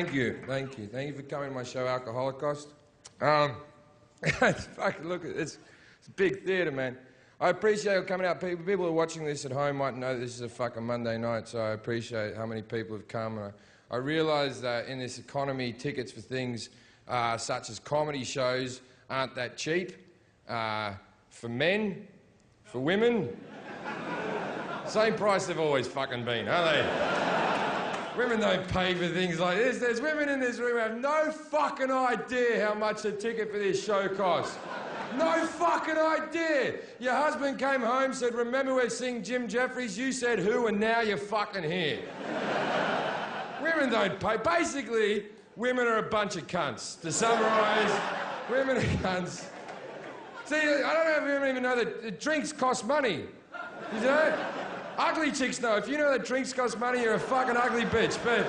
Thank you for coming to my show, Alcoholocaust. It's a big theatre, man. I appreciate you coming out. People who are watching this at home might know that this is a fucking Monday night, so I appreciate how many people have come. And I realise that in this economy, tickets for things such as comedy shows aren't that cheap. For men, for women, same price they've always fucking been, aren't they? Women don't pay for things like this. There's women in this room who have no fucking idea how much a ticket for this show costs. No fucking idea. Your husband came home, said, remember we're seeing Jefferies? You said who, and now you're fucking here. Women don't pay. Basically, women are a bunch of cunts. To summarise, women are cunts. See, I don't know if women even know that drinks cost money. You know? Ugly chicks know. If you know that drinks cost money, you're a fucking ugly bitch. But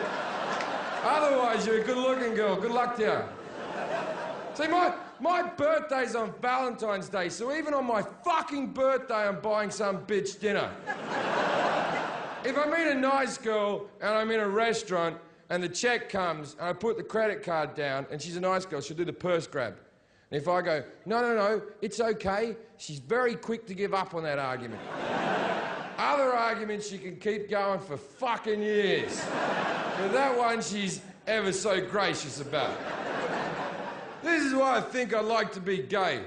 otherwise, you're a good-looking girl. Good luck to you. See, my birthday's on Valentine's Day, so even on my fucking birthday, I'm buying some bitch dinner. If I meet a nice girl and I'm in a restaurant and the check comes and I put the credit card down and she's a nice girl, she'll do the purse grab. And if I go, no, it's okay, she's very quick to give up on that argument. Other arguments she can keep going for fucking years. But that one she's ever so gracious about. This is why I think I'd like to be gay.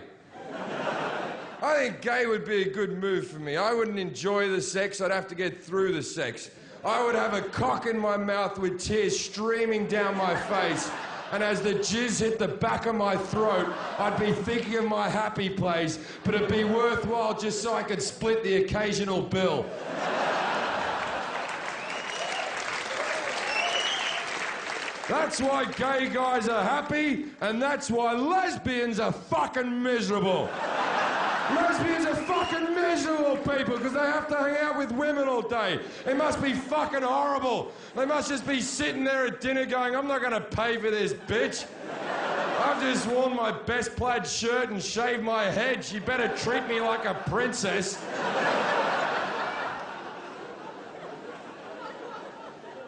I think gay would be a good move for me. I wouldn't enjoy the sex, I'd have to get through the sex. I would have a cock in my mouth with tears streaming down my face. And as the jizz hit the back of my throat, I'd be thinking of my happy place, but it'd be worthwhile just so I could split the occasional bill. That's why gay guys are happy, and that's why lesbians are fucking miserable. Lesbians are fucking miserable people because they have to hang out with women all day. It must be fucking horrible. They must just be sitting there at dinner going, I'm not going to pay for this, bitch. I've just worn my best plaid shirt and shaved my head. She better treat me like a princess.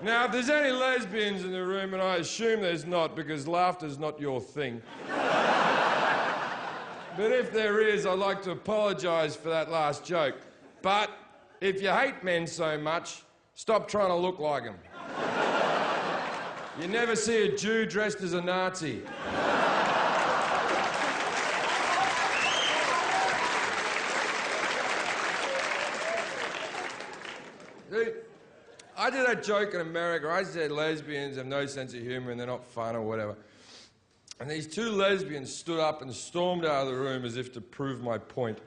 Now, if there's any lesbians in the room, and I assume there's not because laughter's not your thing. But if there is, I'd like to apologise for that last joke. But if you hate men so much, stop trying to look like them. You never see a Jew dressed as a Nazi. I did that joke in America. I said lesbians have no sense of humour and they're not fun or whatever. And these two lesbians stood up and stormed out of the room as if to prove my point.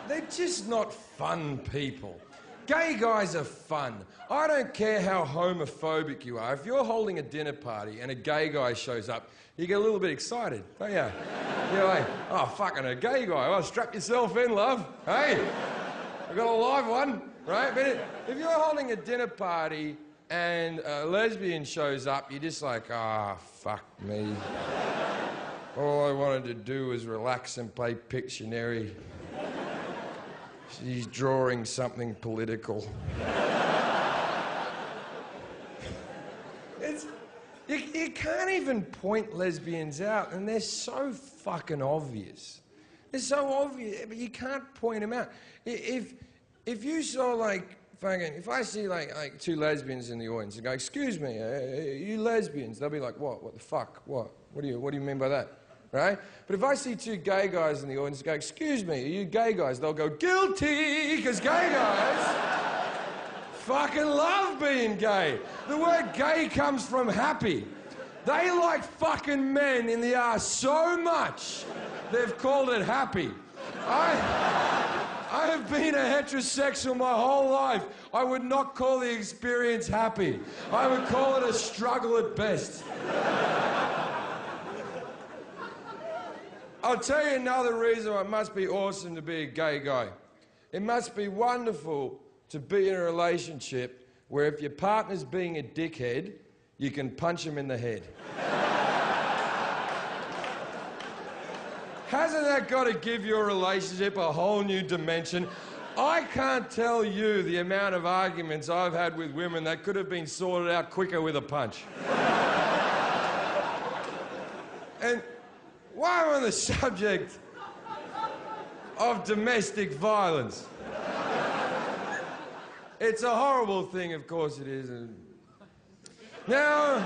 They're just not fun people. Gay guys are fun. I don't care how homophobic you are. If you're holding a dinner party and a gay guy shows up, you get a little bit excited, don't you? You're like, oh, fucking a gay guy. Oh, strap yourself in, love. Hey, I've got a live one, right? But if you're holding a dinner party and a lesbian shows up, you're just like, ah, fuck me. All I wanted to do was relax and play Pictionary. She's drawing something political. You can't even point lesbians out, and they're so fucking obvious. They're so obvious, but you can't point them out. If you saw, like, fucking, if I see like two lesbians in the audience and go, excuse me, are you lesbians? They'll be like, what? What the fuck? What? What do you mean by that? Right? But if I see two gay guys in the audience and go, excuse me, are you gay guys? They'll go, guilty, because gay guys fucking love being gay. The word gay comes from happy. They like fucking men in the ass so much, they've called it happy. I have been a heterosexual my whole life. I would not call the experience happy. I would call it a struggle at best. I'll tell you another reason why it must be awesome to be a gay guy. It must be wonderful to be in a relationship where if your partner's being a dickhead, you can punch him in the head. Hasn't that got to give your relationship a whole new dimension? I can't tell you the amount of arguments I've had with women that could have been sorted out quicker with a punch. And while I'm on the subject of domestic violence, it's a horrible thing, of course it is. Now,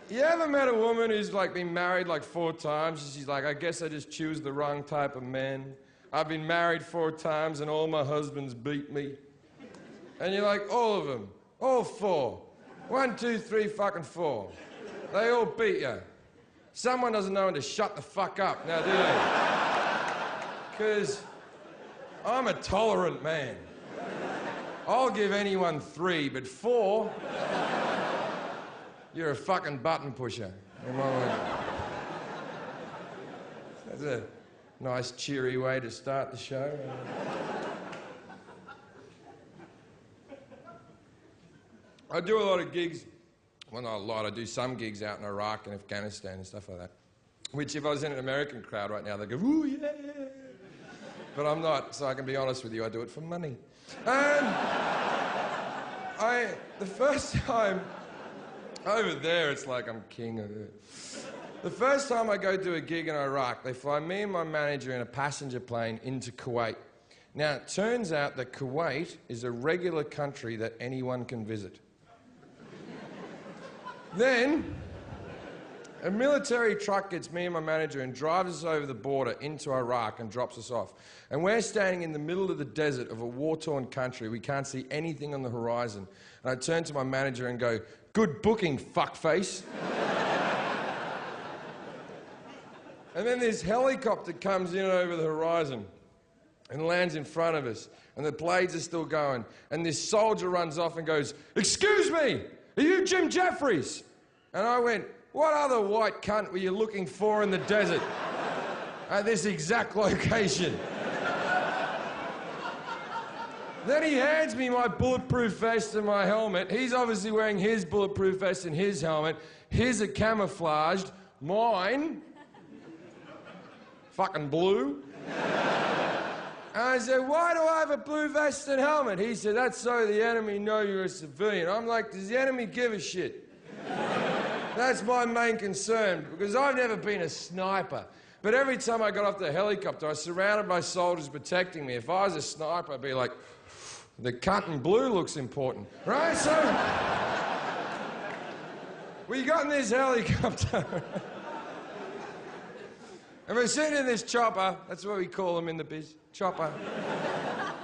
you ever met a woman who's like been married like 4 times? She's like, I guess I just choose the wrong type of man. I've been married 4 times and all my husbands beat me. And you're like, all of them, all 4. 1, 2, 3, fucking 4. They all beat you. Someone doesn't know when to shut the fuck up now, do they? Because I'm a tolerant man. I'll give anyone 3, but 4, you're a fucking button pusher. That's a nice, cheery way to start the show. I do a lot of gigs. Well, not a lot. I do some gigs out in Iraq and Afghanistan and stuff like that. Which, if I was in an American crowd right now, they'd go, ooh, yeah. But I'm not, so I can be honest with you, I do it for money. And the first time, over there, it's like I'm king of it. The first time I go do a gig in Iraq, they fly me and my manager in a passenger plane into Kuwait. Now, it turns out that Kuwait is a regular country that anyone can visit. Then, a military truck gets me and my manager and drives us over the border into Iraq and drops us off. And we're standing in the middle of the desert of a war-torn country. We can't see anything on the horizon. And I turn to my manager and go, good booking, fuckface. And then this helicopter comes in over the horizon and lands in front of us. And the blades are still going. And this soldier runs off and goes, excuse me, are you Jim Jefferies? And I went, what other white cunt were you looking for in the desert at this exact location? Then he hands me my bulletproof vest and my helmet. He's obviously wearing his bulletproof vest and his helmet. His are camouflaged. Mine, fucking blue. And I said, why do I have a blue vest and helmet? He said, that's so the enemy know you're a civilian. I'm like, does the enemy give a shit? That's my main concern, because I've never been a sniper. But every time I got off the helicopter, I was surrounded by soldiers protecting me. If I was a sniper, I'd be like, the cunt in blue looks important, right? So, we got in this helicopter. And we're sitting in this chopper, that's what we call them in the biz, chopper.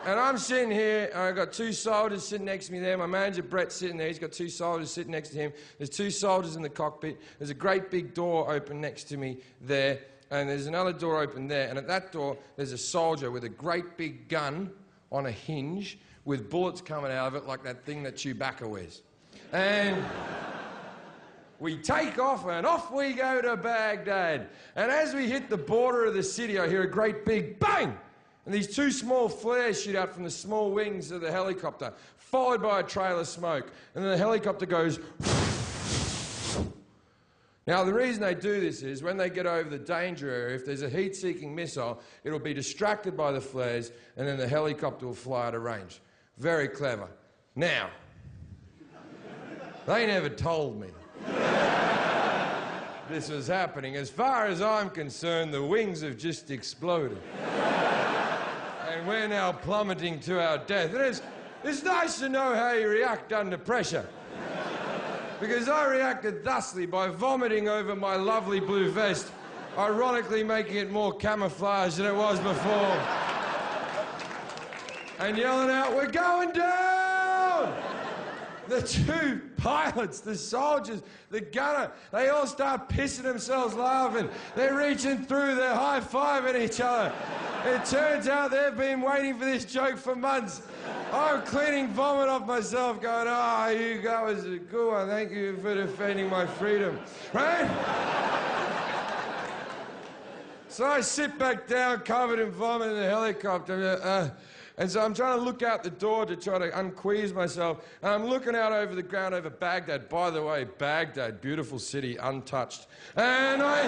And I'm sitting here, and I've got 2 soldiers sitting next to me there. My manager, Brett's sitting there. He's got 2 soldiers sitting next to him. There's 2 soldiers in the cockpit. There's a great big door open next to me there. And there's another door open there. And at that door, there's a soldier with a great big gun on a hinge with bullets coming out of it like that thing that Chewbacca wears. And we take off, and off we go to Baghdad. And as we hit the border of the city, I hear a great big bang! And these 2 small flares shoot out from the small wings of the helicopter, followed by a trail of smoke. And then the helicopter goes... Now, the reason they do this is when they get over the danger area, if there's a heat-seeking missile, it'll be distracted by the flares, and then the helicopter will fly at a range. Very clever. Now, they never told me this was happening. As far as I'm concerned, the wings have just exploded. And we're now plummeting to our death. And it's nice to know how you react under pressure. Because I reacted thusly by vomiting over my lovely blue vest, ironically making it more camouflage than it was before. And yelling out, we're going down! The 2 pilots, the soldiers, the gunner, they all start pissing themselves laughing. They're reaching through, they're high-fiving each other. It turns out they've been waiting for this joke for months. I'm cleaning vomit off myself going, you guys are a good one. Thank you for defending my freedom. Right? So I sit back down covered in vomit in the helicopter. And so I'm trying to look out the door to try to unqueeze myself. And I'm looking out over the ground over Baghdad. By the way, Baghdad, beautiful city, untouched. And I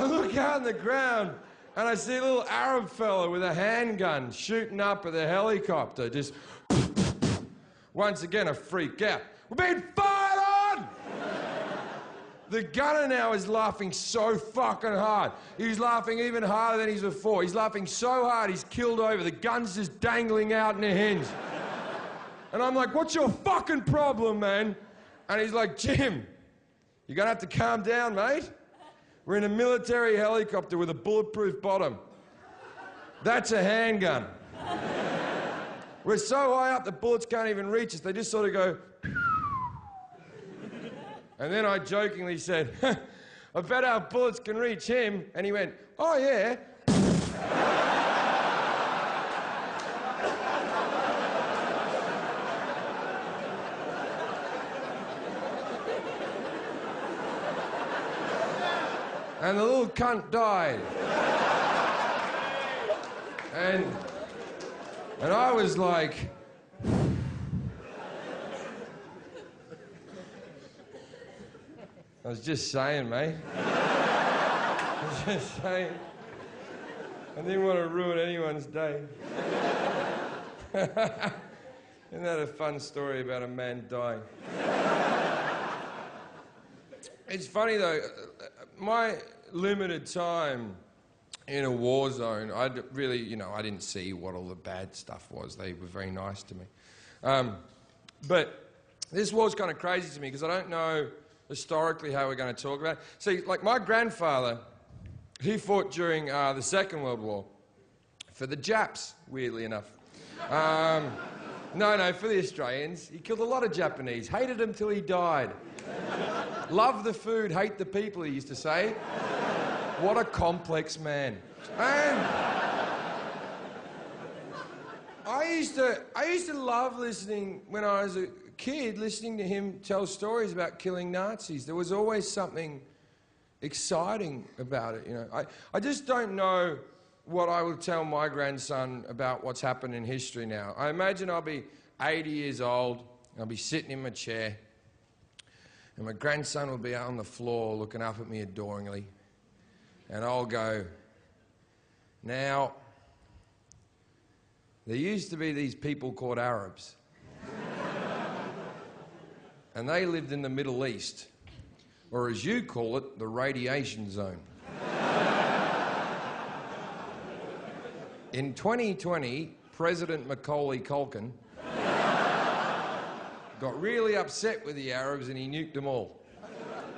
look out on the ground, And I see a little Arab fella with a handgun shooting up at the helicopter, just once again I freak out. We're being fired on! The gunner now is laughing so fucking hard. He's laughing even harder than he's before. He's laughing so hard he's killed over. The gun's just dangling out in a hinge. And I'm like, what's your fucking problem, man? And he's like, Jim, you're gonna have to calm down, mate. We're in a military helicopter with a bulletproof bottom. That's a handgun. We're so high up the bullets can't even reach us. They just sort of go. And then I jokingly said, I bet our bullets can reach him. And he went, oh yeah. And the little cunt died. And I was like, I was just saying, mate. I was just saying. I didn't want to ruin anyone's day. Isn't that a fun story about a man dying? It's funny though, my limited time in a war zone, I really, I didn't see what all the bad stuff was. They were very nice to me. But this war's kind of crazy to me because I don't know historically how we're going to talk about it. See, like my grandfather, he fought during the Second World War for the Japs, weirdly enough. No, for the Australians. He killed a lot of Japanese, hated them till he died. Love the food, hate the people, he used to say. What a complex man. And I used to love listening, when I was a kid, listening to him tell stories about killing Nazis. There was always something exciting about it, I just don't know what I will tell my grandson about what's happened in history now. I imagine I'll be 80 years old, I'll be sitting in my chair, and my grandson will be out on the floor looking up at me adoringly. And I'll go, now, there used to be these people called Arabs. And they lived in the Middle East, or as you call it, the radiation zone. In 2020, President Macaulay Culkin got really upset with the Arabs and he nuked them all.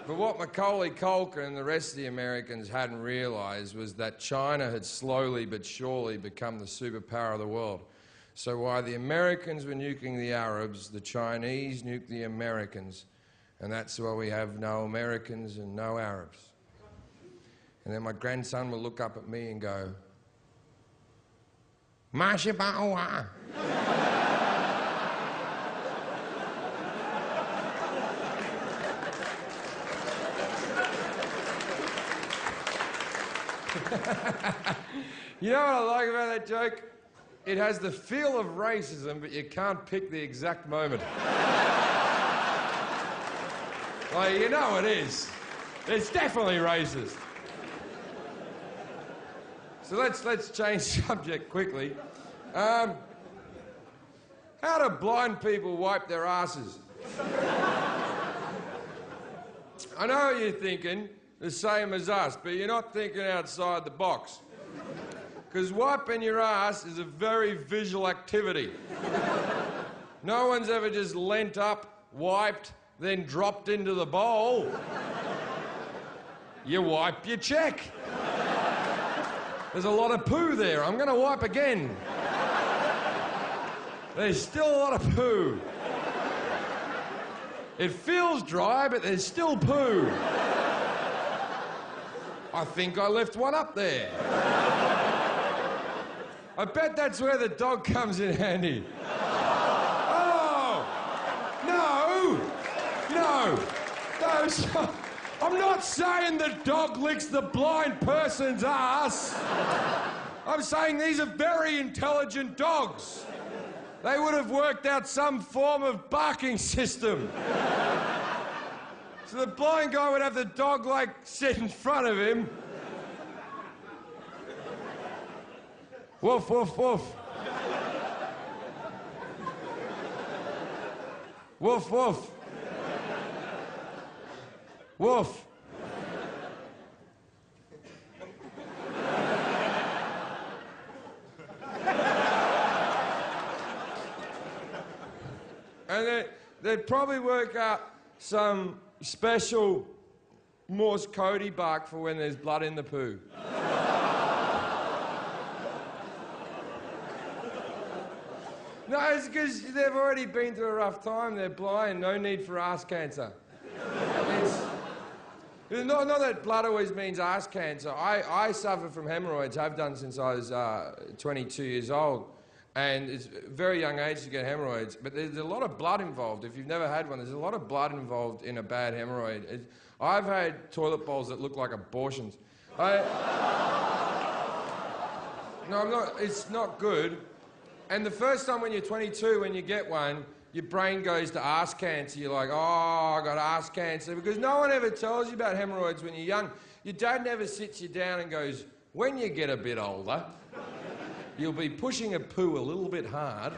But what Macaulay Culkin and the rest of the Americans hadn't realised was that China had slowly but surely become the superpower of the world. So while the Americans were nuking the Arabs, the Chinese nuked the Americans. And that's why we have no Americans and no Arabs. And then my grandson will look up at me and go, Mashibawa. You know what I like about that joke? It has the feel of racism, but you can't pick the exact moment. Like, you know it is. It's definitely racist. So let's change subject quickly. How do blind people wipe their asses? I know what you're thinking, the same as us, but you're not thinking outside the box. Because wiping your ass is a very visual activity. No one's ever just leant up, wiped, then dropped into the bowl. You wipe your check. There's a lot of poo there. I'm going to wipe again. There's still a lot of poo. It feels dry, but there's still poo. I think I left one up there. I bet that's where the dog comes in handy. Oh! No, stop. I'm not saying the dog licks the blind person's ass. I'm saying these are very intelligent dogs. They would have worked out some form of barking system. So the blind guy would have the dog, like, sit in front of him. Woof, woof, woof. Woof, woof. Woof. And they'd probably work out some special Morse code bark for when there's blood in the poo. No, it's because they've already been through a rough time. They're blind, no need for ass cancer. Not that blood always means ass cancer. I suffer from hemorrhoids, have done since I was 22 years old. And it's a very young age to get hemorrhoids. But there's a lot of blood involved. If you've never had one, there's a lot of blood involved in a bad hemorrhoid. I've had toilet bowls that look like abortions. No, I'm not. It's not good. And the first time when you're 22, when you get one, your brain goes to ass cancer. You're like, oh, I got ass cancer. Because no one ever tells you about hemorrhoids when you're young. Your dad never sits you down and goes, when you get a bit older, you'll be pushing a poo a little bit hard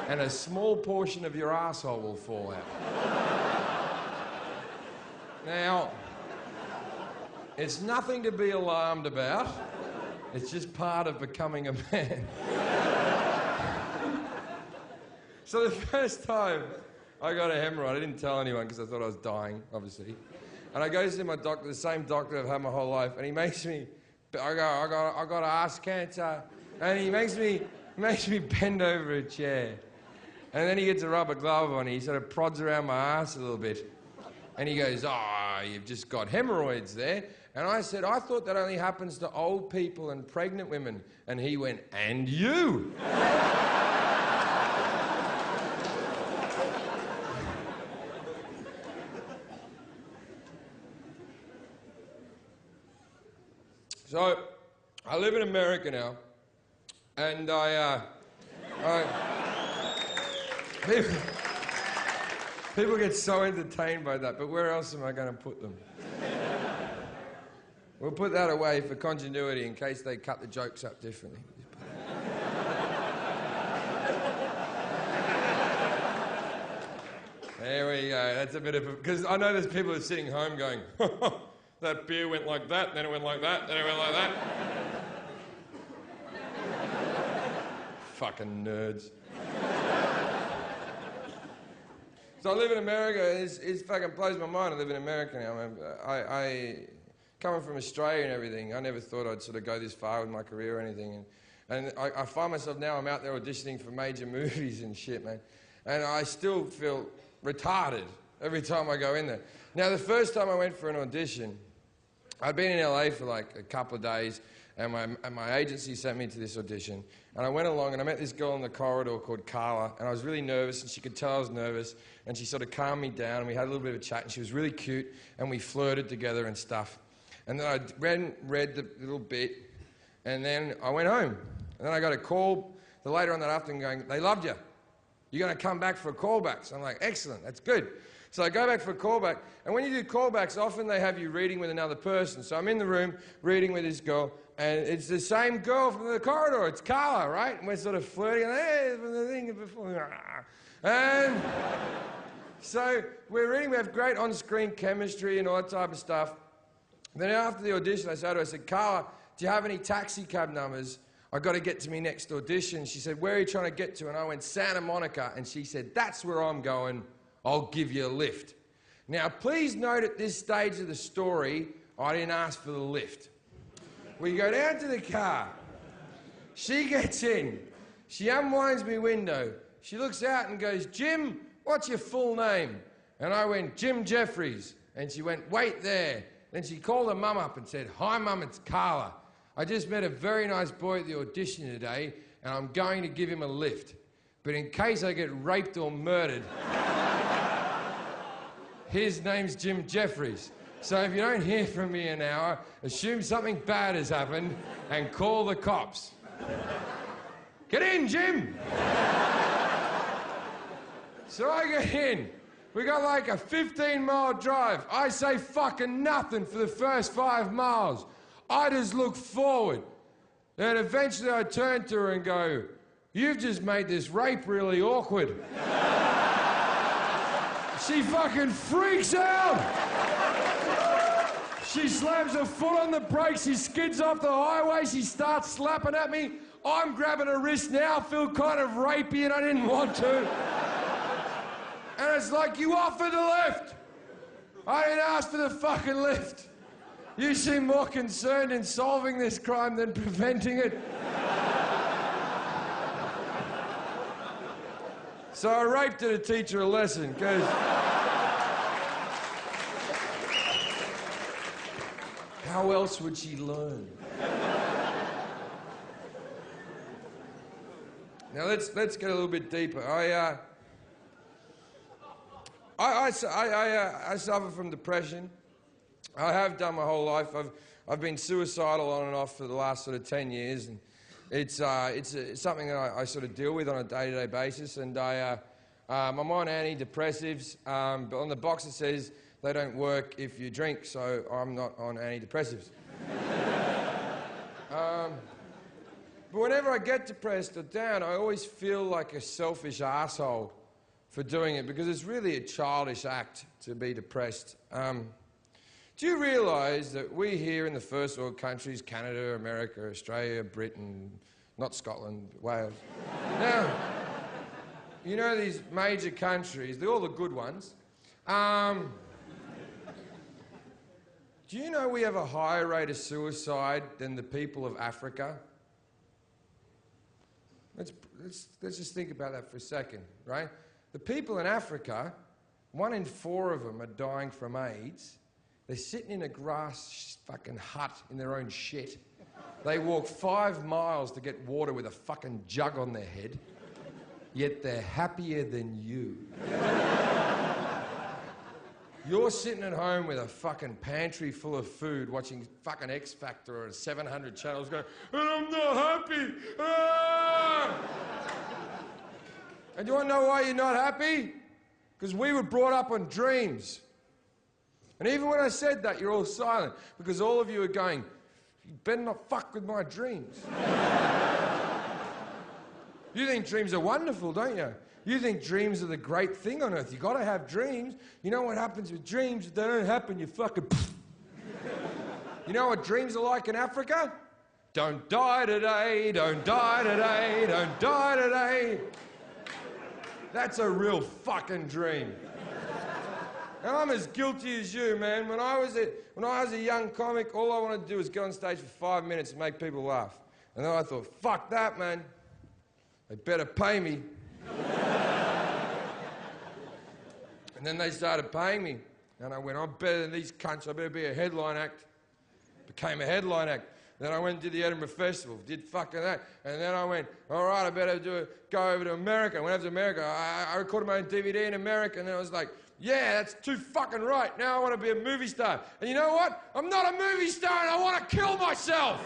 and a small portion of your asshole will fall out. Now, it's nothing to be alarmed about. It's just part of becoming a man. So the first time I got a hemorrhoid, I didn't tell anyone because I thought I was dying, obviously. And I go to see my doctor, the same doctor I've had my whole life, and he makes me, I got ass cancer, and he makes me bend over a chair. And then he gets a rubber glove on, he sort of prods around my ass a little bit. And he goes, oh, you've just got hemorrhoids there. And I said, I thought that only happens to old people and pregnant women. And he went, and you? So, I live in America now, and people get so entertained by that, but where else am I going to put them? We'll put that away for continuity in case they cut the jokes up differently. There we go, that's a bit of a... Because I know there's people who are sitting home going, that beer went like that, then it went like that, then it went like that. Fucking nerds. So I live in America, it fucking blows my mind I live in America now. I coming from Australia and everything, I never thought I'd sort of go this far with my career or anything. And I find myself now, I'm out there auditioning for major movies and shit, man. And I still feel retarded every time I go in there. Now, the first time I went for an audition, I'd been in LA for like a couple of days, and my agency sent me to this audition. And I went along, and I met this girl in the corridor called Carla, and I was really nervous, and she could tell I was nervous, and she sort of calmed me down, and we had a little bit of a chat, and she was really cute, and we flirted together and stuff. And then I read the little bit, and then I went home. And then I got a call later on that afternoon going, they loved you. You're going to come back for a callback. So I'm like, excellent, that's good. So I go back for a callback, and when you do callbacks, often they have you reading with another person. So I'm in the room reading with this girl, and it's the same girl from the corridor. It's Carla, right? And we're sort of flirting, and hey, from the thing before. And so we're reading, we have great on-screen chemistry and all that type of stuff. Then after the audition, I said to her, I said, Carla, do you have any taxi cab numbers? I've got to get to me next audition. She said, where are you trying to get to? And I went, Santa Monica. And she said, that's where I'm going. I'll give you a lift. Now, please note at this stage of the story, I didn't ask for the lift. We go down to the car. She gets in. She unwinds my window. She looks out and goes, Jim, what's your full name? And I went, Jim Jefferies. And she went, wait there. Then she called her mum up and said, hi, Mum, it's Carla. I just met a very nice boy at the audition today, and I'm going to give him a lift. But in case I get raped or murdered, his name's Jim Jefferies. So if you don't hear from me in an hour, assume something bad has happened and call the cops. Get in, Jim! So I get in. We got like a 15-mile drive. I say fucking nothing for the first 5 miles. I just look forward. And eventually I turned to her and go, "You've just made this rape really awkward." She fucking freaks out. She slams her foot on the brakes, she skids off the highway, she starts slapping at me. I'm grabbing her wrist now, feel kind of rapey and I didn't want to. And it's like, you offered the lift. I didn't ask for the fucking lift. You seem more concerned in solving this crime than preventing it. So I raped her to teach her a lesson, because how else would she learn? Now let's get a little bit deeper. I suffer from depression. I have done my whole life. I've been suicidal on and off for the last sort of 10 years, and it's something that I sort of deal with on a day-to-day basis. And I'm on antidepressives, but on the box it says they don't work if you drink, so I'm not on antidepressives. But whenever I get depressed or down, I always feel like a selfish asshole for doing it, because it's really a childish act to be depressed. Do you realise that we here in the first world countries, Canada, America, Australia, Britain, not Scotland, Wales. Now, you know these major countries, they're all the good ones. Do you know we have a higher rate of suicide than the people of Africa? Let's just think about that for a second, right? The people in Africa, 1 in 4 of them are dying from AIDS. They're sitting in a grass fucking hut in their own shit. They walk 5 miles to get water with a fucking jug on their head, yet they're happier than you. You're sitting at home with a fucking pantry full of food, watching fucking X Factor or 700 channels going, and I'm not happy. Ah! And do you want to know why you're not happy? Because we were brought up on dreams. And even when I said that, you're all silent, because all of you are going, you better not fuck with my dreams. You think dreams are wonderful, don't you? You think dreams are the great thing on earth. You've got to have dreams. You know what happens with dreams? If they don't happen, you fucking... You know what dreams are like in Africa? Don't die today, don't die today, don't die today. That's a real fucking dream. And I'm as guilty as you, man. When I was a young comic, all I wanted to do was get on stage for 5 minutes and make people laugh. And then I thought, fuck that, man. They better pay me. And then they started paying me. And I went, I'm better than these cunts. I better be a headline act. Became a headline act. Then I went and did the Edinburgh Festival, did fucking that. And then I went, all right, I better go over to America. I went over to America. I recorded my own DVD in America. And then I was like, yeah, that's too fucking right. Now I want to be a movie star. And you know what? I'm not a movie star and I want to kill myself.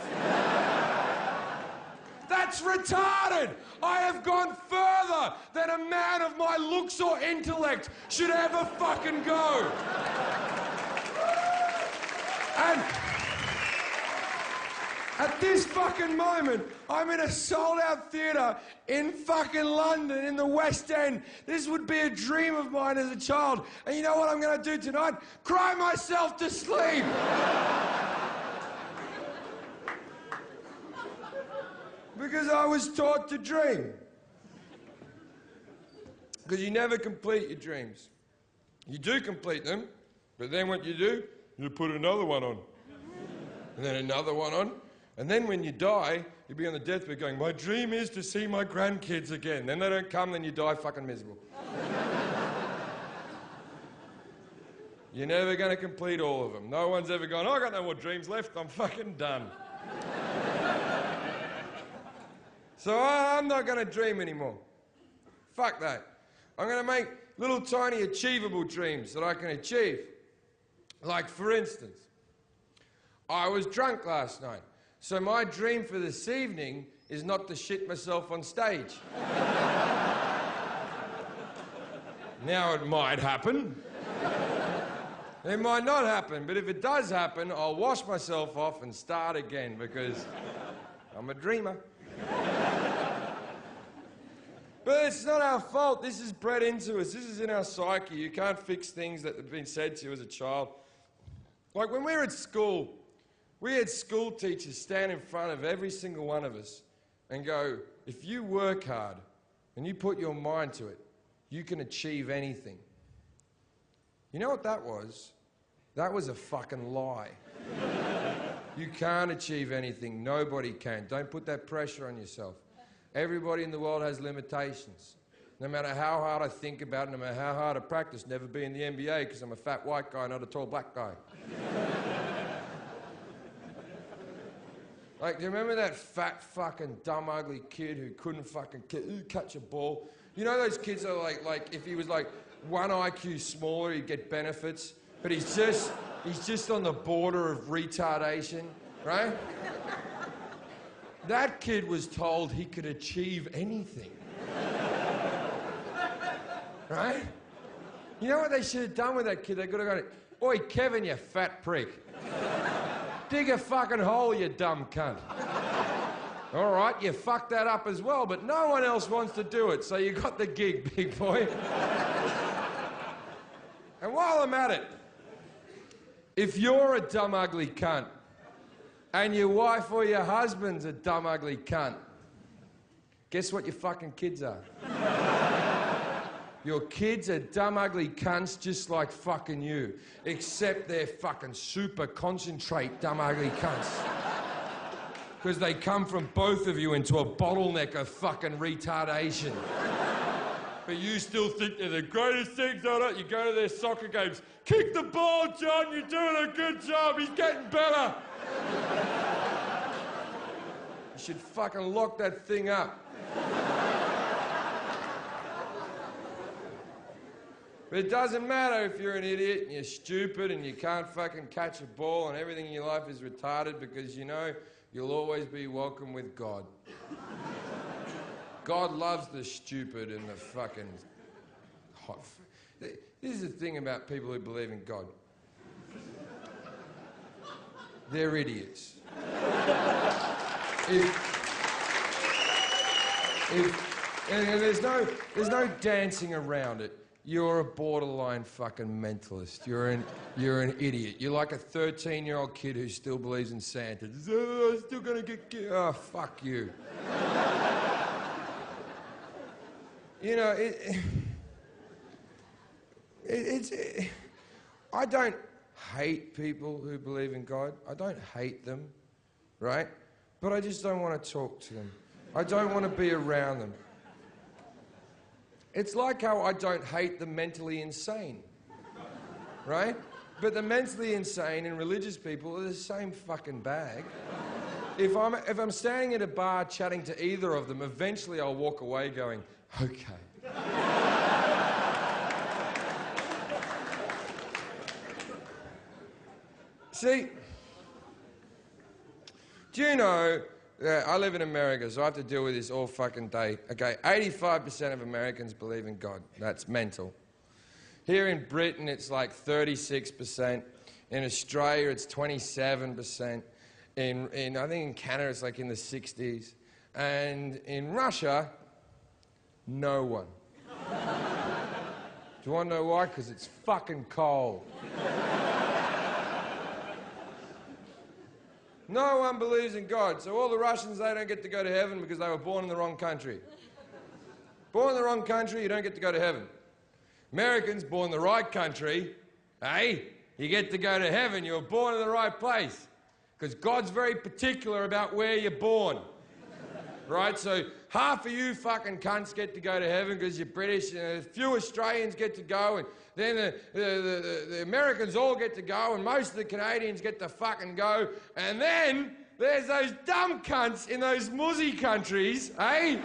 That's retarded. I have gone further than a man of my looks or intellect should ever fucking go. And at this fucking moment, I'm in a sold-out theatre in fucking London, in the West End. This would be a dream of mine as a child. And you know what I'm going to do tonight? Cry myself to sleep. Because I was taught to dream. Because you never complete your dreams. You do complete them, but then what you do, you put another one on. And then another one on. And then when you die, you'll be on the deathbed going, my dream is to see my grandkids again. Then they don't come, then you die fucking miserable. You're never going to complete all of them. No one's ever gone, oh, I got no more dreams left, I'm fucking done. So I'm not going to dream anymore. Fuck that. I'm going to make little tiny achievable dreams that I can achieve. Like, for instance, I was drunk last night. So my dream for this evening is not to shit myself on stage. Now it might happen. It might not happen, but if it does happen, I'll wash myself off and start again, because I'm a dreamer. But it's not our fault. This is bred into us. This is in our psyche. You can't fix things that have been said to you as a child. Like when we were at school, we had school teachers stand in front of every single one of us and go, if you work hard and you put your mind to it, you can achieve anything. You know what that was? That was a fucking lie. You can't achieve anything. Nobody can. Don't put that pressure on yourself. Everybody in the world has limitations. No matter how hard I think about it, no matter how hard I practice, never be in the NBA because I'm a fat white guy, not a tall black guy. Like, do you remember that fat fucking dumb ugly kid who couldn't fucking catch a ball? You know those kids are like if he was like 1 IQ smaller, he'd get benefits, but he's just on the border of retardation, right? That kid was told he could achieve anything. Right? You know what they should have done with that kid? They could have gone, oi, Kevin, you fat prick. Dig a fucking hole, you dumb cunt. All right, you fucked that up as well, but no one else wants to do it, so you got the gig, big boy. And while I'm at it, if you're a dumb, ugly cunt, and your wife or your husband's a dumb, ugly cunt, guess what your fucking kids are? Your kids are dumb, ugly cunts just like fucking you. Except they're fucking super concentrate dumb, ugly cunts. Because they come from both of you into a bottleneck of fucking retardation. But you still think they're the greatest things on it. You go to their soccer games. Kick the ball, John. You're doing a good job. He's getting better. You should fucking lock that thing up. But it doesn't matter if you're an idiot and you're stupid and you can't fucking catch a ball and everything in your life is retarded, because you know you'll always be welcome with God. God loves the stupid and the fucking hot. This is the thing about people who believe in God. They're idiots. And there's no dancing around it. You're a borderline fucking mentalist. You're an idiot. You're like a 13-year-old kid who still believes in Santa. Oh, I'm still gonna get killed. Oh, fuck you. You know, I don't hate people who believe in God. I don't hate them, right? But I just don't want to talk to them. I don't want to be around them. It's like how I don't hate the mentally insane, right? But the mentally insane and religious people are the same fucking bag. If I'm standing at a bar chatting to either of them, eventually I'll walk away going, okay. See, do you know, I live in America, so I have to deal with this all fucking day. Okay, 85% of Americans believe in God. That's mental. Here in Britain, it's like 36%. In Australia, it's 27%. I think in Canada, it's like in the 60s. And in Russia, no one. Do you want to know why? Because it's fucking cold. No one believes in God, so all the Russians, they don't get to go to heaven because they were born in the wrong country. Born in the wrong country, you don't get to go to heaven. Americans, born in the right country, hey, you get to go to heaven. You were born in the right place. Because God's very particular about where you're born. Right? So half of you fucking cunts get to go to heaven because you're British, and a few Australians get to go, and then the Americans all get to go, and most of the Canadians get to fucking go, and then there's those dumb cunts in those muzzy countries, eh?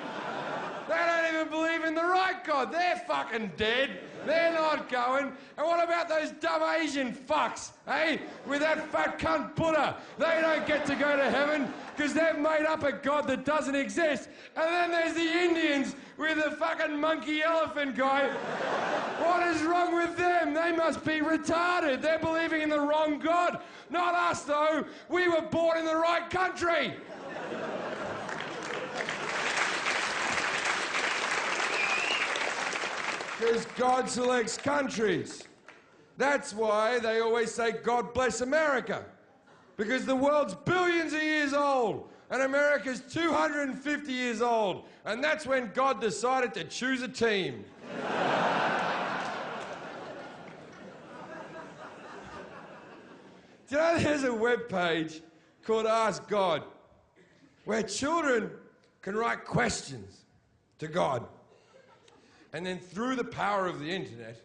They don't even believe in the right God. They're fucking dead. They're not going. And what about those dumb Asian fucks, eh? With that fat cunt Buddha. They don't get to go to heaven because they've made up a God that doesn't exist. And then there's the Indians with the fucking monkey elephant guy. What is wrong with them? They must be retarded. They're believing in the wrong God. Not us, though. We were born in the right country. Because God selects countries. That's why they always say, God bless America. Because the world's billions of years old, and America's 250 years old. And that's when God decided to choose a team. Do you know there's a webpage called Ask God, where children can write questions to God. And then through the power of the internet,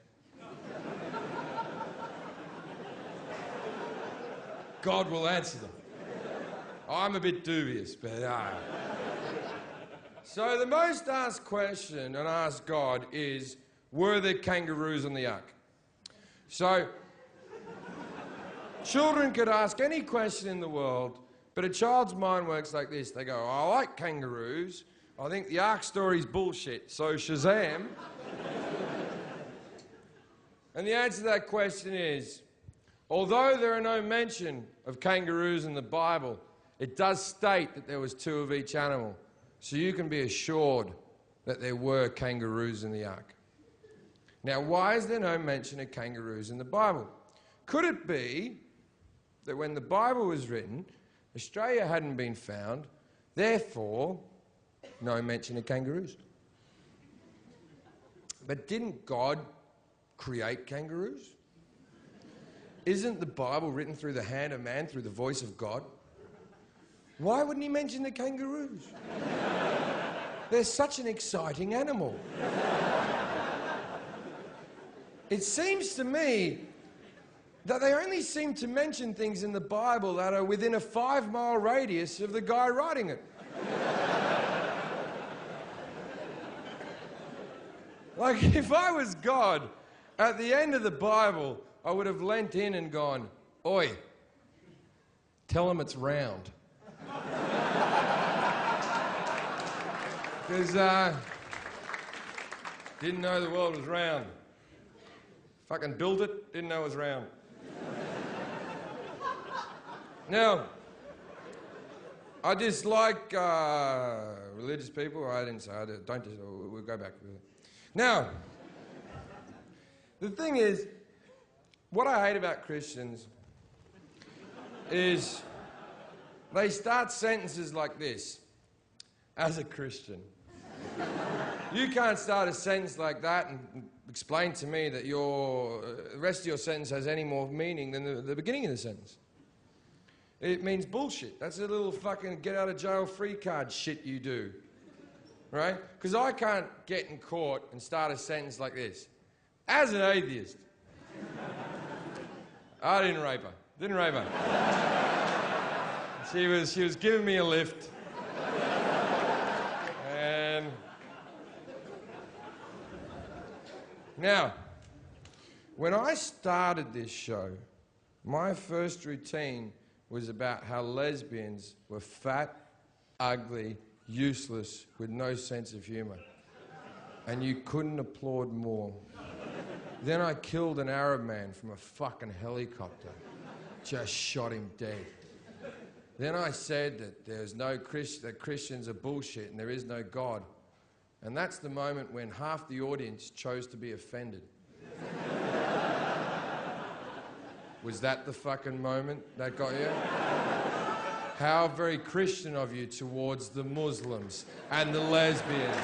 God will answer them. I'm a bit dubious, but So the most asked question and Ask God is, were there kangaroos on the ark? So children could ask any question in the world, but a child's mind works like this. They go, I like kangaroos. I think the ark story's bullshit, so Shazam. And the answer to that question is, although there are no mention of kangaroos in the Bible, it does state that there was 2 of each animal. So you can be assured that there were kangaroos in the ark. Now, why is there no mention of kangaroos in the Bible? Could it be that when the Bible was written, Australia hadn't been found, therefore, no mention of kangaroos? But didn't God create kangaroos? Isn't the Bible written through the hand of man, through the voice of God? Why wouldn't he mention the kangaroos? They're such an exciting animal. It seems to me that they only seem to mention things in the Bible that are within a 5-mile radius of the guy writing it. Like, if I was God, at the end of the Bible, I would have leant in and gone, oi, tell him it's round. Because, didn't know the world was round. Fucking built it, didn't know it was round. Now, I dislike religious people. I didn't say I don't. We'll go back. Now, the thing is, what I hate about Christians is they start sentences like this. As a Christian. You can't start a sentence like that and explain to me that the rest of your sentence has any more meaning than the beginning of the sentence. It means bullshit. That's a little fucking get-out-of-jail-free card shit you do. Right? Because I can't get in court and start a sentence like this. As an atheist. I didn't rape her. Didn't rape her. She was giving me a lift. And now, when I started this show, my first routine was about how lesbians were fat, ugly, useless, with no sense of humour. And you couldn't applaud more. Then I killed an Arab man from a fucking helicopter. Just shot him dead. Then I said that there's no that Christians are bullshit and there is no God. And that's the moment when half the audience chose to be offended. Was that the fucking moment that got you? How very Christian of you towards the Muslims and the lesbians.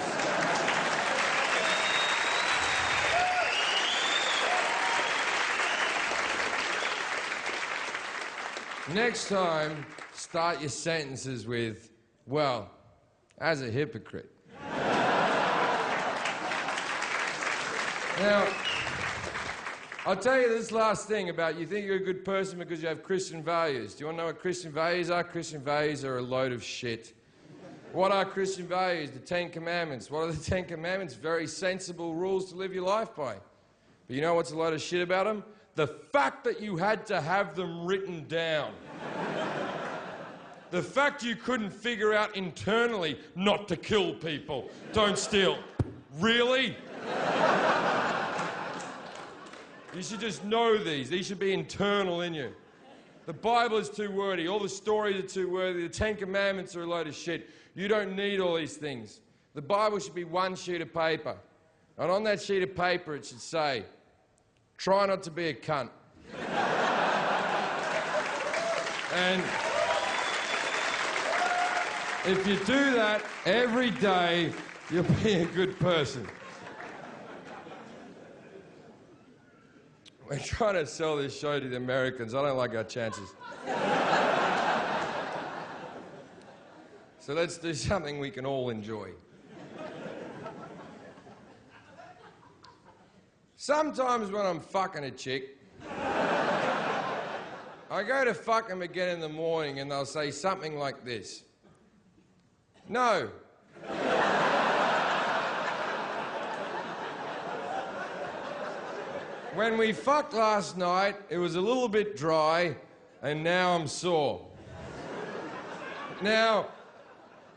Next time, start your sentences with, well, as a hypocrite. Now, I'll tell you this last thing about you think you're a good person because you have Christian values. Do you want to know what Christian values are? Christian values are a load of shit. What are Christian values? The 10 Commandments. What are the 10 Commandments? Very sensible rules to live your life by. But you know what's a load of shit about them? The fact that you had to have them written down. The fact you couldn't figure out internally not to kill people. Don't steal. Really? You should just know these. These should be internal in you. The Bible is too wordy. All the stories are too wordy. The 10 Commandments are a load of shit. You don't need all these things. The Bible should be one sheet of paper. And on that sheet of paper it should say, try not to be a cunt. And if you do that every day, you'll be a good person. We're trying to sell this show to the Americans. I don't like our chances. So let's do something we can all enjoy. Sometimes when I'm fucking a chick, I go to fuck them again in the morning and they'll say something like this. No. When we fucked last night, it was a little bit dry, and now I'm sore. Now,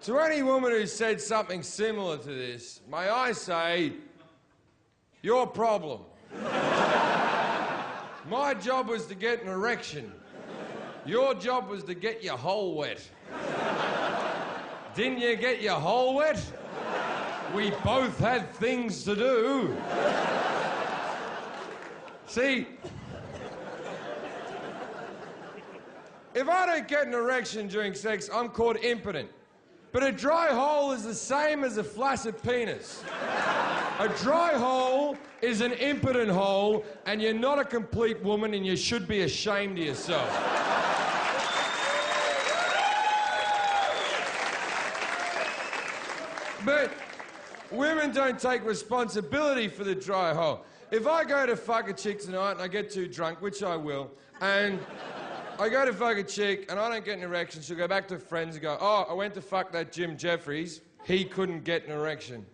to any woman who said something similar to this, may I say, your problem. My job was to get an erection. Your job was to get your hole wet. Didn't you get your hole wet? We both had things to do. See, if I don't get an erection during sex, I'm called impotent. But a dry hole is the same as a flaccid penis. A dry hole is an impotent hole, and you're not a complete woman, and you should be ashamed of yourself. But women don't take responsibility for the dry hole. If I go to fuck a chick tonight and I get too drunk, which I will, and I go to fuck a chick and I don't get an erection, she'll go back to her friends and go, oh, I went to fuck that Jefferies, he couldn't get an erection.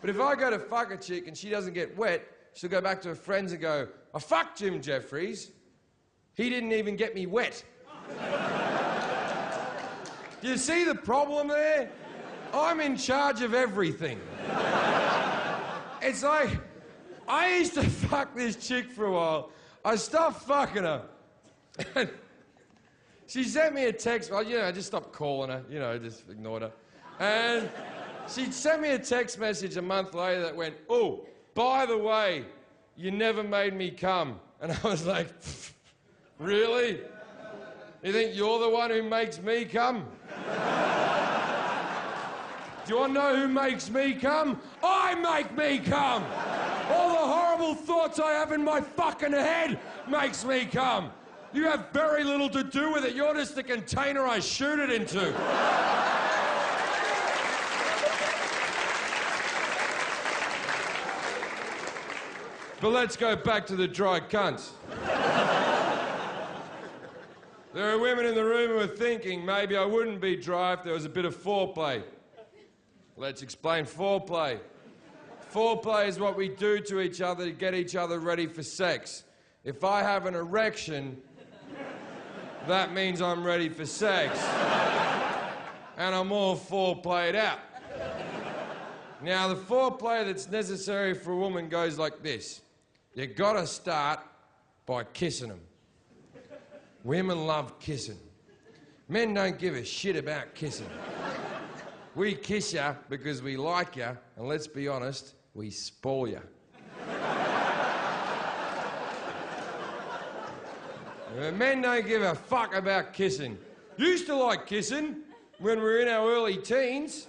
But if I go to fuck a chick and she doesn't get wet, she'll go back to her friends and go, I fucked Jefferies, he didn't even get me wet. Do you see the problem there? I'm in charge of everything. It's like, I used to fuck this chick for a while. I stopped fucking her. And she sent me a text. Well, I just stopped calling her. Just ignored her. And she sent me a text message a month later that went, oh, by the way, you never made me come. And I was like, really? You think you're the one who makes me come? Do you want to know who makes me come? I make me come! All the horrible thoughts I have in my fucking head makes me come. You have very little to do with it. You're just the container I shoot it into. But let's go back to the dry cunts. There are women in the room who are thinking, maybe I wouldn't be dry if there was a bit of foreplay. Let's explain foreplay. Foreplay is what we do to each other to get each other ready for sex. If I have an erection, that means I'm ready for sex. And I'm all foreplayed out. Now, the foreplay that's necessary for a woman goes like this. You gotta start by kissing them. Women love kissing. Men don't give a shit about kissing. We kiss ya because we like ya, and let's be honest, we spoil ya. Men don't give a fuck about kissing. Used to like kissing when we were in our early teens.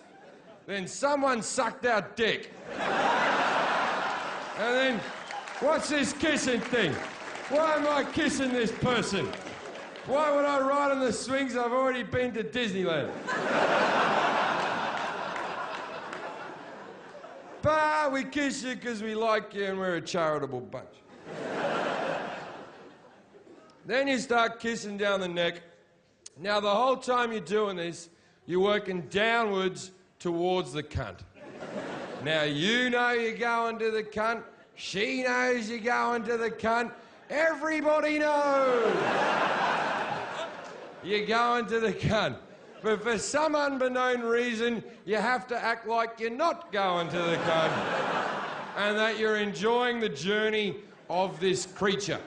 Then someone sucked our dick. And then, what's this kissing thing? Why am I kissing this person? Why would I ride on the swings? I've already been to Disneyland. But we kiss you because we like you and we're a charitable bunch. Then you start kissing down the neck. Now, the whole time you're doing this, you're working downwards towards the cunt. Now, you know you're going to the cunt. She knows you're going to the cunt. Everybody knows you're going to the cunt. But for some unbeknown reason, you have to act like you're not going to the cunt and that you're enjoying the journey of this creature.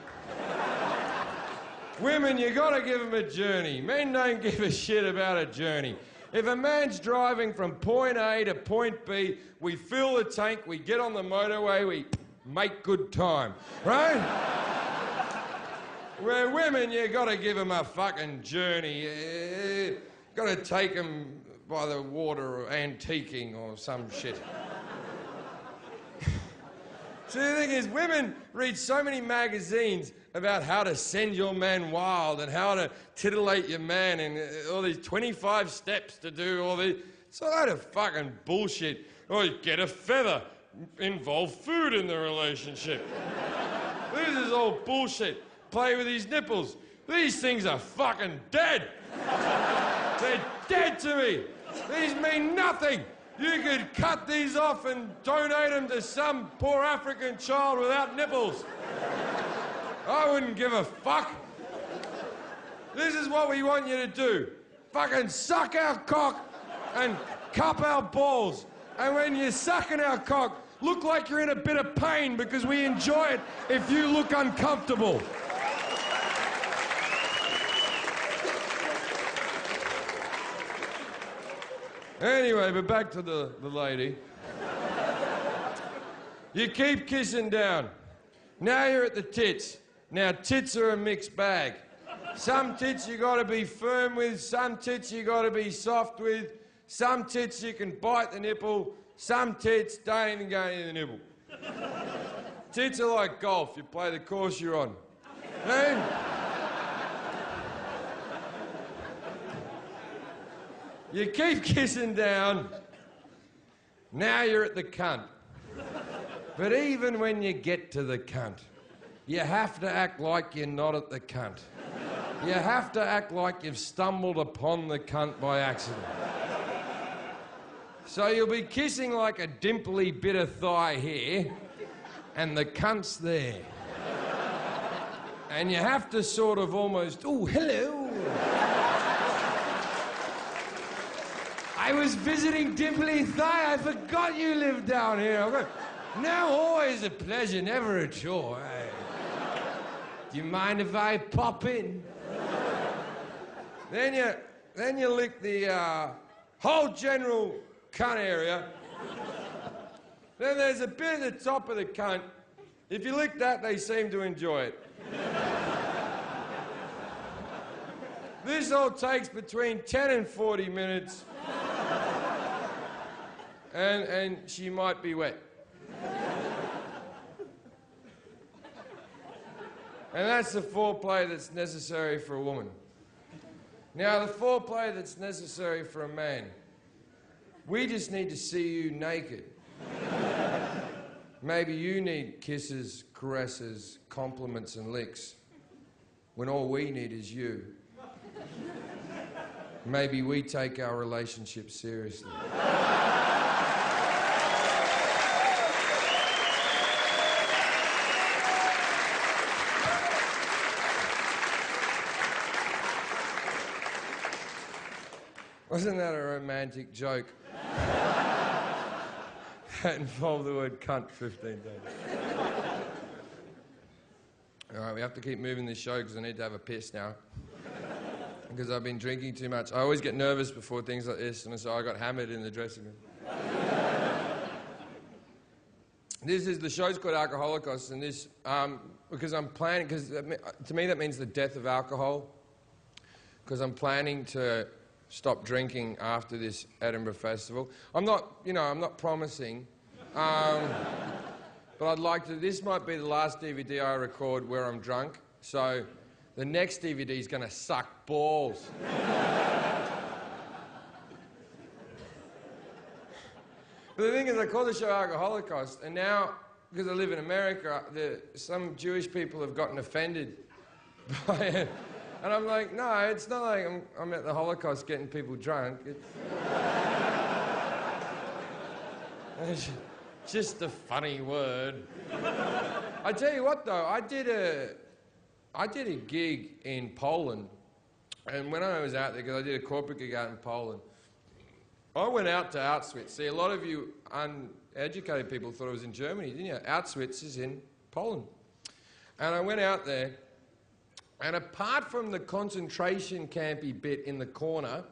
Women, you gotta give them a journey. Men don't give a shit about a journey. If a man's driving from point A to point B, we fill the tank, we get on the motorway, we make good time, right? Where women, you got to give them a fucking journey. You got to take them by the water or antiquing or some shit. See, the thing is, women read so many magazines about how to send your man wild and how to titillate your man and all these 25 steps to do all these. It's a load of fucking bullshit. Or you get a feather, involve food in the relationship. This is all bullshit. Play with his nipples. These things are fucking dead. They're dead to me. These mean nothing. You could cut these off and donate them to some poor African child without nipples. I wouldn't give a fuck. This is what we want you to do. Fucking suck our cock and cup our balls. And when you're sucking our cock, look like you're in a bit of pain because we enjoy it if you look uncomfortable. Anyway, but back to the lady. You keep kissing down. Now you're at the tits. Now tits are a mixed bag. Some tits you gotta be firm with, some tits you gotta be soft with, some tits you can bite the nipple, some tits don't even go into the nipple. Tits are like golf, you play the course you're on. And you keep kissing down, now you're at the cunt. But even when you get to the cunt, you have to act like you're not at the cunt. You have to act like you've stumbled upon the cunt by accident. So you'll be kissing like a dimply bit of thigh here, and the cunt's there. And you have to sort of almost, oh, hello. I was visiting Dimply Thigh. I forgot you lived down here. No, always a pleasure, never a chore. Do you mind if I pop in? Then you lick the whole general cunt area. Then there's a bit at the top of the cunt. If you lick that, they seem to enjoy it. This all takes between 10 and 40 minutes. And she might be wet. And that's the foreplay that's necessary for a woman. Now, the foreplay that's necessary for a man. We just need to see you naked. Maybe you need kisses, caresses, compliments and licks, when all we need is you. Maybe we take our relationship seriously. Wasn't that a romantic joke? That involved the word cunt 15 days. All right, we have to keep moving this show because I need to have a piss now. Because I've been drinking too much. I always get nervous before things like this, and so I got hammered in the dressing room. The show's called Alcoholicos, and this, because I'm planning, because to me that means the death of alcohol, because I'm planning to stop drinking after this Edinburgh Festival. I'm not promising, but I'd like to. This might be the last DVD I record where I'm drunk, so the next DVD is going to suck balls. But the thing is, I call the show Alcoholicos, and now, because I live in America, some Jewish people have gotten offended by it. And I'm like, no, it's not like I'm at the Holocaust getting people drunk. It's just a funny word. I tell you what, though, I did a gig in Poland, and when I was out there, because I did a corporate gig out in Poland, I went out to Auschwitz. See, a lot of you uneducated people thought it was in Germany, didn't you? Auschwitz is in Poland. And I went out there, and apart from the concentration campy bit in the corner,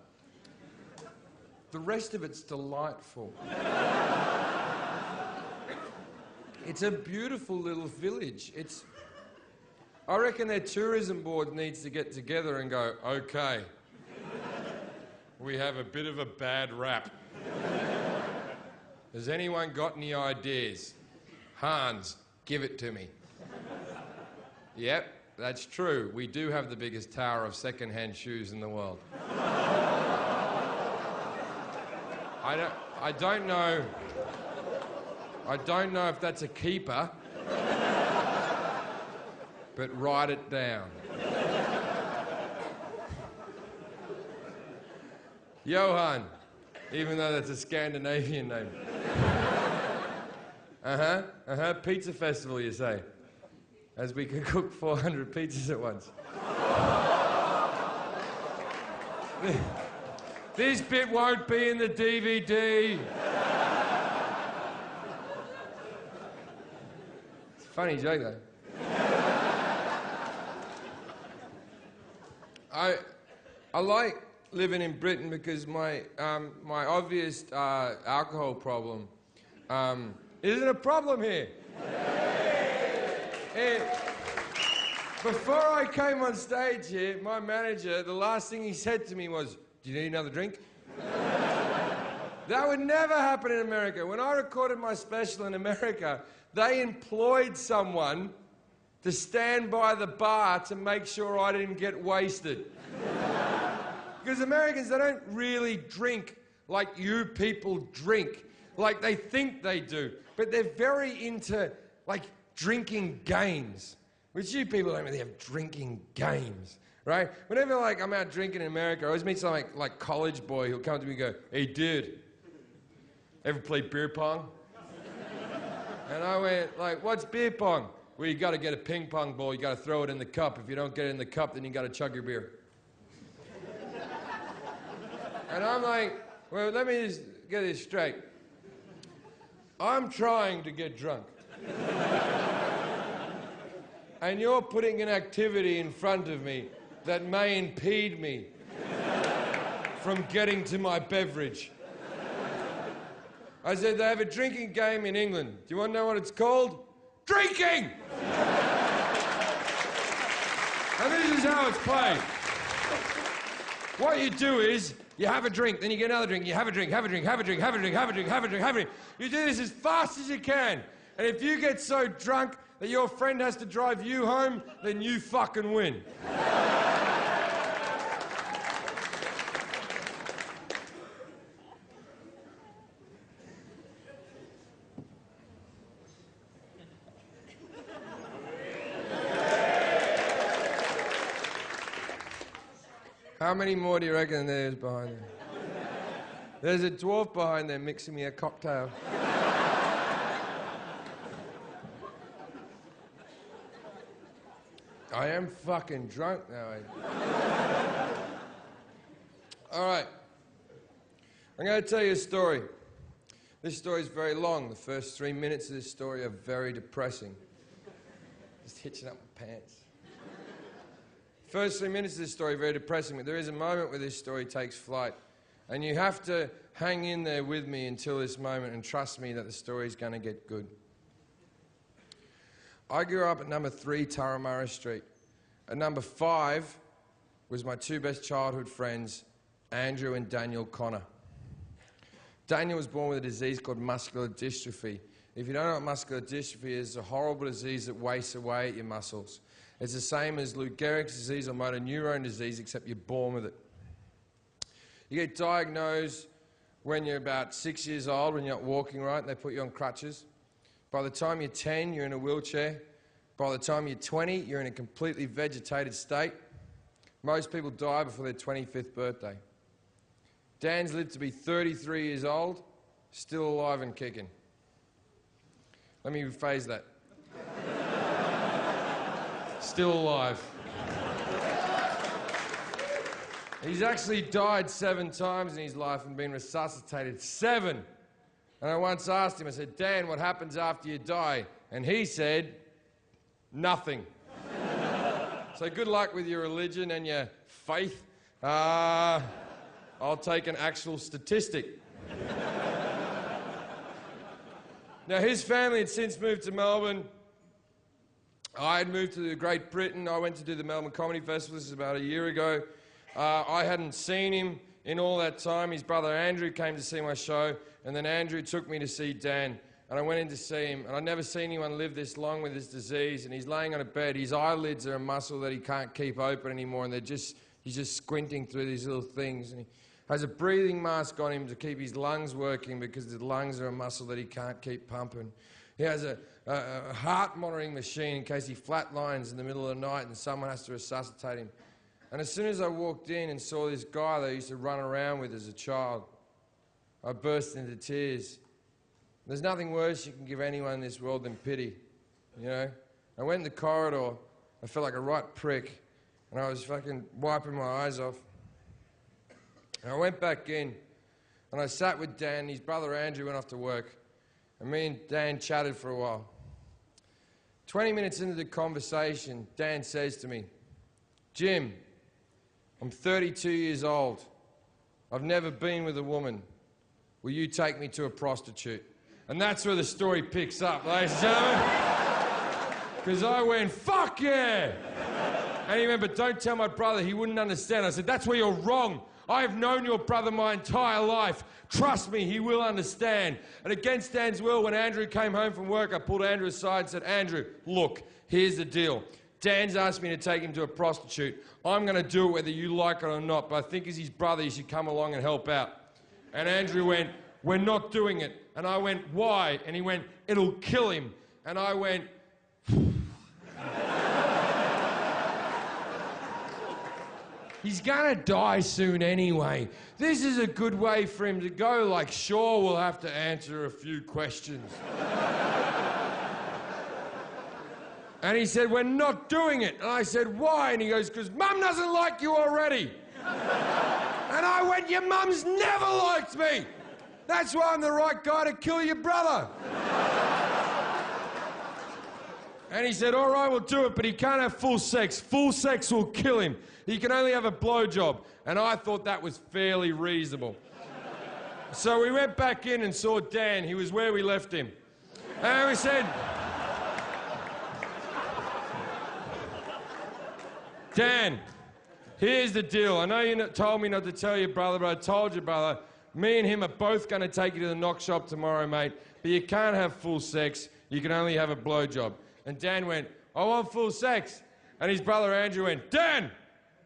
The rest of it's delightful. It's a beautiful little village. I reckon their tourism board needs to get together and go, okay, we have a bit of a bad rap. Has anyone got any ideas? Hans, give it to me. Yep, that's true. We do have the biggest tower of second-hand shoes in the world. I don't know if that's a keeper, but write it down. Johan, even though that's a Scandinavian name. Pizza festival, you say? As we could cook 400 pizzas at once. This bit won't be in the DVD. It's a funny joke, though. I like living in Britain because my obvious alcohol problem isn't a problem here. Before I came on stage here, my manager, the last thing he said to me was, "Do you need another drink?" That would never happen in America. When I recorded my special in America, they employed someone to stand by the bar to make sure I didn't get wasted. Because Americans, they don't really drink like you people drink, like they think they do. But they're very into, like, drinking games, which you people don't really have drinking games, right? Whenever, like, I'm out drinking in America, I always meet some, like college boy who'll come to me and go, "Hey, dude, ever play beer pong?" And I went, like, "What's beer pong?" "Well, you got to get a ping pong ball, you got to throw it in the cup. If you don't get it in the cup, then you got to chug your beer." And I'm like, well, let me just get this straight. I'm trying to get drunk. And you're putting an activity in front of me that may impede me from getting to my beverage. I said, they have a drinking game in England. Do you want to know what it's called? Drinking! And this is how it's played. What you do is, you have a drink, then you get another drink, you have a drink, have a drink, have a drink, have a drink, have a drink, have a drink, have a drink. You do this as fast as you can. And if you get so drunk that your friend has to drive you home, then you fucking win. How many more do you reckon there's behind there? There's a dwarf behind there mixing me a cocktail. I am fucking drunk now. All right. I'm going to tell you a story. This story is very long. The first 3 minutes of this story are very depressing. Just hitching up my pants. First 3 minutes of this story are very depressing, but there is a moment where this story takes flight. And you have to hang in there with me until this moment and trust me that the story is going to get good. I grew up at number 3 Turramurra Street. At number 5 was my 2 best childhood friends, Andrew and Daniel Connor. Daniel was born with a disease called muscular dystrophy. If you don't know what muscular dystrophy is, it's a horrible disease that wastes away at your muscles. It's the same as Lou Gehrig's disease or motor neurone disease, except you're born with it. You get diagnosed when you're about 6 years old, when you're not walking right, and they put you on crutches. By the time you're 10, you're in a wheelchair. By the time you're 20, you're in a completely vegetated state. Most people die before their 25th birthday. Dan's lived to be 33 years old, still alive and kicking. Let me rephrase that. Still alive. He's actually died 7 times in his life and been resuscitated 7. And I once asked him, I said, "Dan, what happens after you die?" And he said, "Nothing." So good luck with your religion and your faith. I'll take an actual statistic. Now, his family had since moved to Melbourne. I had moved to Great Britain. I went to do the Melbourne Comedy Festival. This is about a year ago. I hadn't seen him in all that time. His brother Andrew came to see my show, and then Andrew took me to see Dan. And I went in to see him, and I'd never seen anyone live this long with this disease, and he's laying on a bed. His eyelids are a muscle that he can't keep open anymore, and he's just squinting through these little things. And he has a breathing mask on him to keep his lungs working because the lungs are a muscle that he can't keep pumping. He has a heart monitoring machine in case he flatlines in the middle of the night and someone has to resuscitate him. And as soon as I walked in and saw this guy that I used to run around with as a child, I burst into tears. There's nothing worse you can give anyone in this world than pity, you know? I went in the corridor, I felt like a right prick, and I was fucking wiping my eyes off. And I went back in, and I sat with Dan. His brother Andrew went off to work, and me and Dan chatted for a while. 20 minutes into the conversation, Dan says to me, "Jim, I'm 32 years old. I've never been with a woman. Will you take me to a prostitute?" And that's where the story picks up, ladies and gentlemen. Because I went, "Fuck yeah!" And he went, "But don't tell my brother, he wouldn't understand." I said, "That's where you're wrong. I have known your brother my entire life. Trust me, he will understand." And against Dan's will, when Andrew came home from work, I pulled Andrew aside and said, "Andrew, look, here's the deal. Dan's asked me to take him to a prostitute. I'm going to do it whether you like it or not, but I think as his brother, you should come along and help out." And Andrew went, "We're not doing it." And I went, "Why?" And he went, "It'll kill him." And I went, "He's gonna die soon anyway. This is a good way for him to go. Like, sure, we'll have to answer a few questions." And he said, "We're not doing it." And I said, "Why?" And he goes, "Because Mum doesn't like you already." And I went, "Your mum's never liked me. That's why I'm the right guy to kill your brother." And he said, "All right, we'll do it, but he can't have full sex. Full sex will kill him. He can only have a blowjob." And I thought that was fairly reasonable. So we went back in and saw Dan. He was where we left him. And we said, "Dan, here's the deal. I know you told me not to tell your brother, but I told your brother. Me and him are both going to take you to the knock shop tomorrow, mate. But you can't have full sex. You can only have a blowjob." And Dan went, "I want full sex." And his brother Andrew went, "Dan,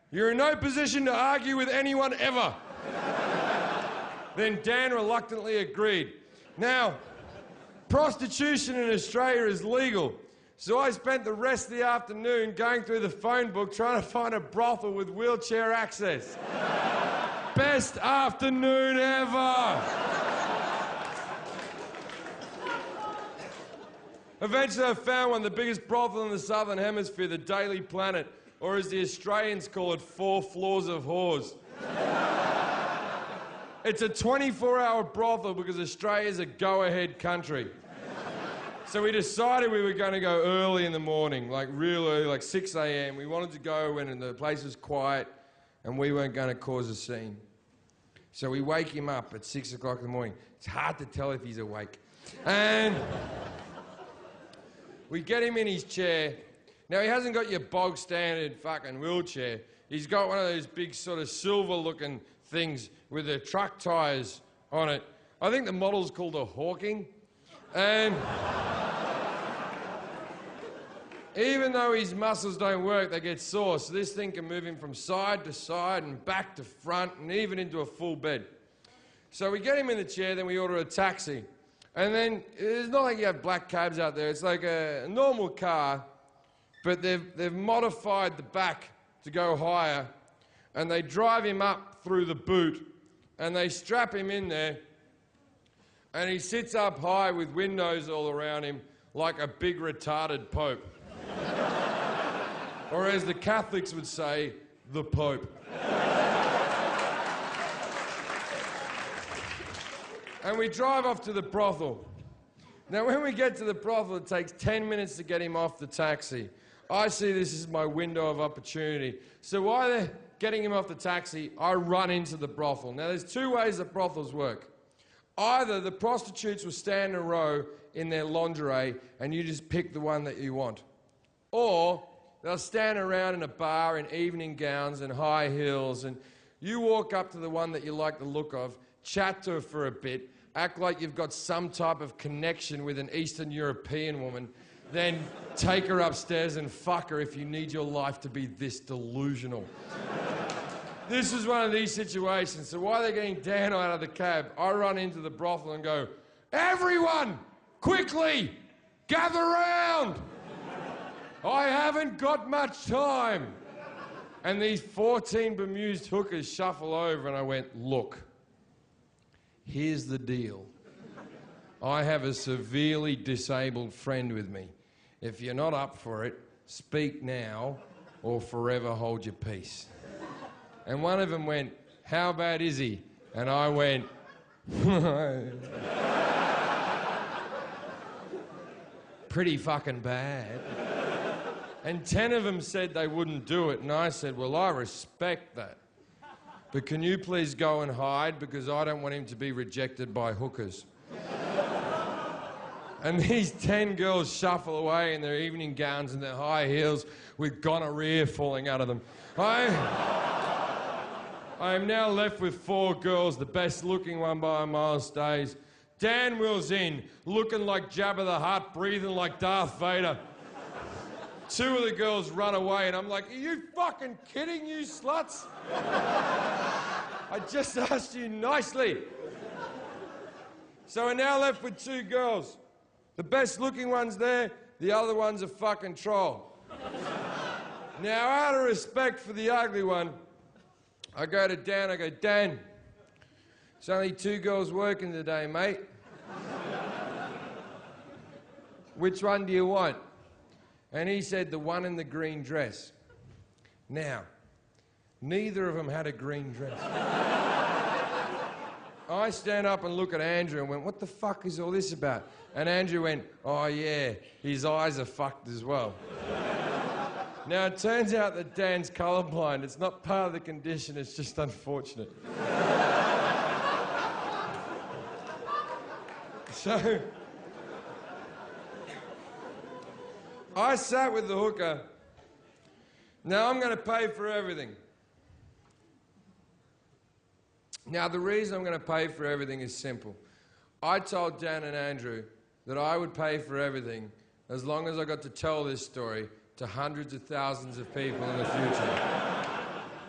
you're in no position to argue with anyone ever." Then Dan reluctantly agreed. Now, prostitution in Australia is legal. So I spent the rest of the afternoon going through the phone book trying to find a brothel with wheelchair access. Best afternoon ever. Eventually I found one, the biggest brothel in the Southern Hemisphere, the Daily Planet, or as the Australians call it, 4 floors of whores. It's a 24-hour brothel because Australia's a go-ahead country. So we decided we were going to go early in the morning, like real early, like 6 a.m. We wanted to go when the place was quiet and we weren't going to cause a scene. So we wake him up at 6 o'clock in the morning. It's hard to tell if he's awake. And we get him in his chair. Now, he hasn't got your bog standard fucking wheelchair. He's got one of those big sort of silver-looking things with the truck tyres on it. I think the model's called a Hawking. And even though his muscles don't work, they get sore. So this thing can move him from side to side and back to front and even into a full bed. So we get him in the chair, then we order a taxi. And then it's not like you have black cabs out there. It's like a normal car, but they've modified the back to go higher, and they drive him up through the boot, and they strap him in there, and he sits up high with windows all around him like a big retarded pope. Or as the Catholics would say, the Pope. And we drive off to the brothel. Now, when we get to the brothel, it takes 10 minutes to get him off the taxi. I see this as my window of opportunity. So while they're getting him off the taxi, I run into the brothel. Now, there's two ways that brothels work. Either the prostitutes will stand in a row in their lingerie and you just pick the one that you want. Or they'll stand around in a bar in evening gowns and high heels, and you walk up to the one that you like the look of, chat to her for a bit, act like you've got some type of connection with an Eastern European woman, then take her upstairs and fuck her if you need your life to be this delusional. This is one of these situations. So while they're getting Dan out of the cab, I run into the brothel and go, "Everyone, quickly, gather round. I haven't got much time." And these 14 bemused hookers shuffle over, and I went, "Look, here's the deal. I have a severely disabled friend with me. If you're not up for it, speak now or forever hold your peace." And one of them went, "How bad is he?" And I went, "Pretty fucking bad." And 10 of them said they wouldn't do it, and I said, "Well, I respect that. But can you please go and hide, because I don't want him to be rejected by hookers." And these 10 girls shuffle away in their evening gowns and their high heels with gonorrhea falling out of them. I am now left with 4 girls, the best looking one by a mile stays. Dan wheels in, looking like Jabba the Hutt, breathing like Darth Vader. 2 of the girls run away, and I'm like, "Are you fucking kidding, you sluts? I just asked you nicely." So we're now left with 2 girls. The best looking one's there, the other one's a fucking troll. Now, out of respect for the ugly one, I go to Dan, I go, "Dan, there's only 2 girls working today, mate. Which one do you want?" And he said, "The one in the green dress." Now, neither of them had a green dress. I stand up and look at Andrew and went, "What the fuck is all this about?" And Andrew went, "Oh yeah, his eyes are fucked as well." Now, it turns out that Dan's colourblind. It's not part of the condition, it's just unfortunate. So I sat with the hooker. Now I'm going to pay for everything. Now, the reason I'm going to pay for everything is simple. I told Dan and Andrew that I would pay for everything as long as I got to tell this story to hundreds of thousands of people in the future.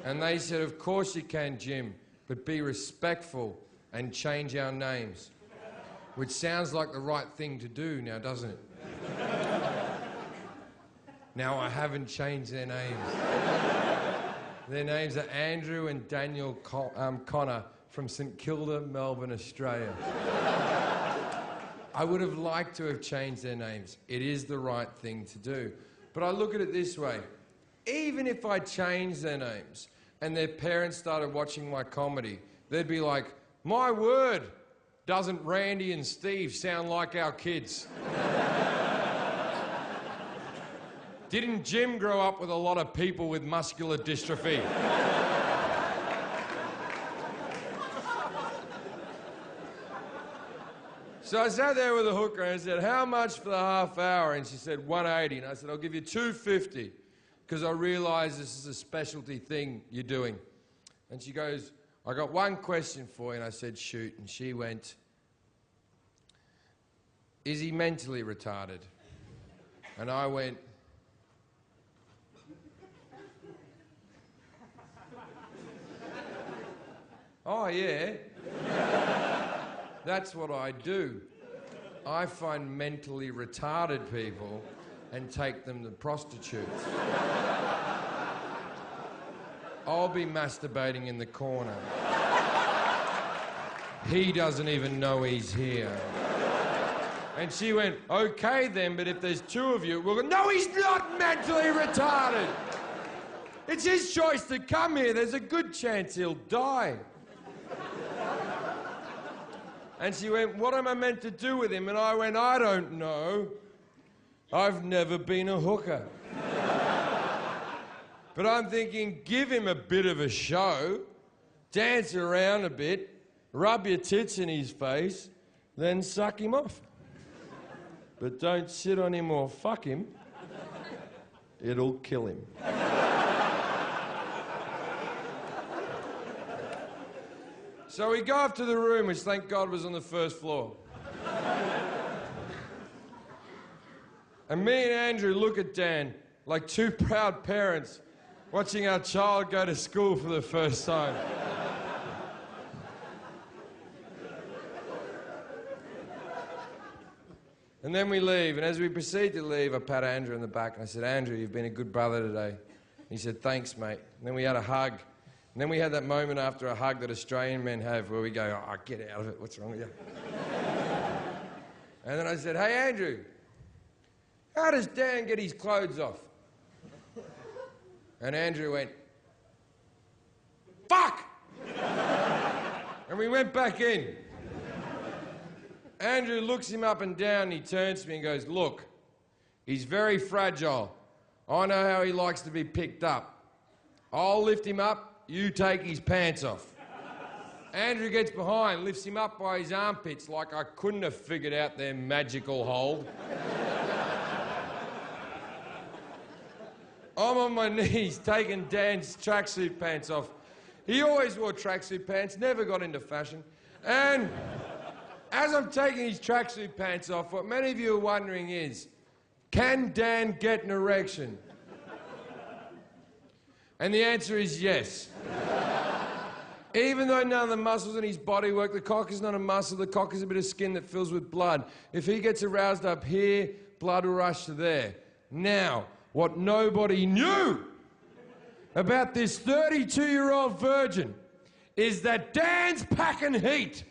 And they said, "Of course you can, Jim, but be respectful and change our names." Which sounds like the right thing to do now, doesn't it? Now, I haven't changed their names. Their names are Andrew and Daniel Connor from St Kilda, Melbourne, Australia. I would have liked to have changed their names. It is the right thing to do. But I look at it this way. Even if I changed their names and their parents started watching my comedy, they'd be like, "My word, doesn't Randy and Steve sound like our kids?" Didn't Jim grow up with a lot of people with muscular dystrophy? So I sat there with a hooker and I said, "How much for the half hour?" And she said, $180. And I said, "I'll give you $250 because I realise this is a specialty thing you're doing." And she goes, "I got one question for you." And I said, "Shoot." And she went, "Is he mentally retarded?" And I went, "Oh, yeah. That's what I do. I find mentally retarded people and take them to prostitutes. I'll be masturbating in the corner. He doesn't even know he's here." And she went, "Okay then, but if there's 2 of you, we'll go." "No, he's not mentally retarded. It's his choice to come here. There's a good chance he'll die." And she went, "What am I meant to do with him?" And I went, "I don't know. I've never been a hooker." But I'm thinking, give him a bit of a show, dance around a bit, rub your tits in his face, then suck him off. But don't sit on him or fuck him. It'll kill him. So we go up to the room, which thank God was on the first floor. And me and Andrew look at Dan like two proud parents watching our child go to school for the first time. And then we leave, and as we proceed to leave, I pat Andrew on the back and I said, Andrew, you've been a good brother today. He said, thanks, mate. And then we had a hug. And then we had that moment after a hug that Australian men have where we go, oh, get out of it, what's wrong with you? And then I said, hey, Andrew, how does Dan get his clothes off? And Andrew went, fuck! And we went back in. Andrew looks him up and down and he turns to me and goes, look, he's very fragile. I know how he likes to be picked up. I'll lift him up, you take his pants off. Andrew gets behind, lifts him up by his armpits like I couldn't have figured out their magical hold. I'm on my knees taking Dan's tracksuit pants off. He always wore tracksuit pants, never got into fashion. And as I'm taking his tracksuit pants off, what many of you are wondering is, can Dan get an erection? And the answer is yes. Even though none of the muscles in his body work, the cock is not a muscle, the cock is a bit of skin that fills with blood. If he gets aroused up here, blood will rush to there. Now, what nobody knew about this 32-year-old virgin is that Dan's packing heat.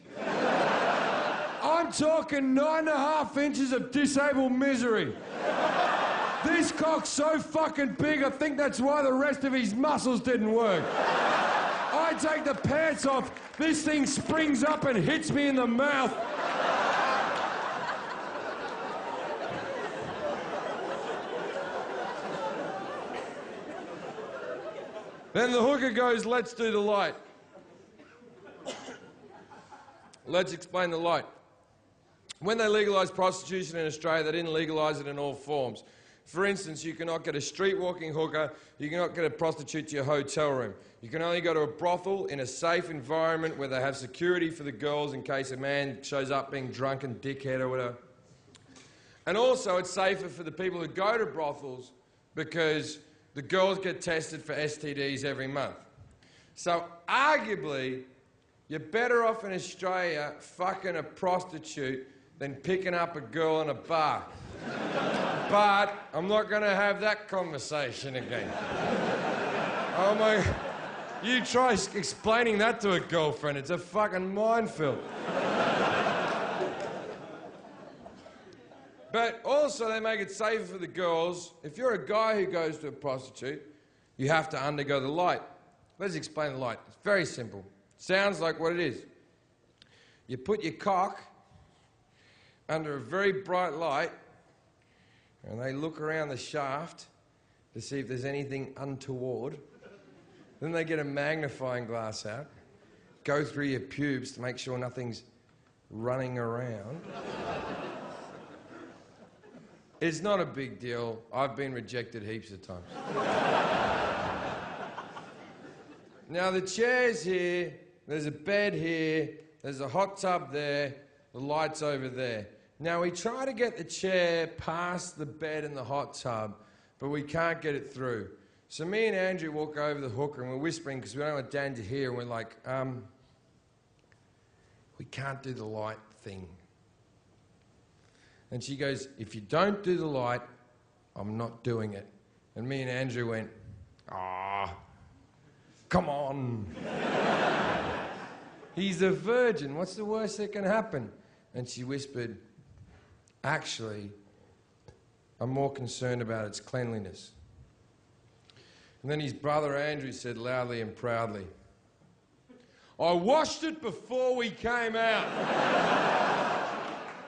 I'm talking 9.5 inches of disabled misery. This cock's so fucking big, I think that's why the rest of his muscles didn't work. I take the pants off, this thing springs up and hits me in the mouth. Then the hooker goes, let's do the light. Let's explain the light. When they legalised prostitution in Australia, they didn't legalise it in all forms. For instance, you cannot get a street-walking hooker, you cannot get a prostitute to your hotel room. You can only go to a brothel in a safe environment where they have security for the girls in case a man shows up being drunk and dickhead or whatever. And also, it's safer for the people who go to brothels because the girls get tested for STDs every month. So, arguably, you're better off in Australia fucking a prostitute than picking up a girl in a bar. But I'm not going to have that conversation again. Oh my... You try explaining that to a girlfriend, it's a fucking minefield. But also they make it safer for the girls. If you're a guy who goes to a prostitute, you have to undergo the light. Let's explain the light. It's very simple. Sounds like what it is. You put your cock under a very bright light and they look around the shaft to see if there's anything untoward. Then they get a magnifying glass out, go through your pubes to make sure nothing's running around. It's not a big deal. I've been rejected heaps of times. Now the chair's here, there's a bed here, there's a hot tub there, the light's over there. Now we try to get the chair past the bed and the hot tub, but we can't get it through. So me and Andrew walk over the hooker and we're whispering because we don't want Dan to hear, and we're like, we can't do the light thing. And she goes, if you don't do the light, I'm not doing it. And me and Andrew went, come on. He's a virgin, what's the worst that can happen? And she whispered, actually, I'm more concerned about its cleanliness. And then his brother Andrew said loudly and proudly, I washed it before we came out.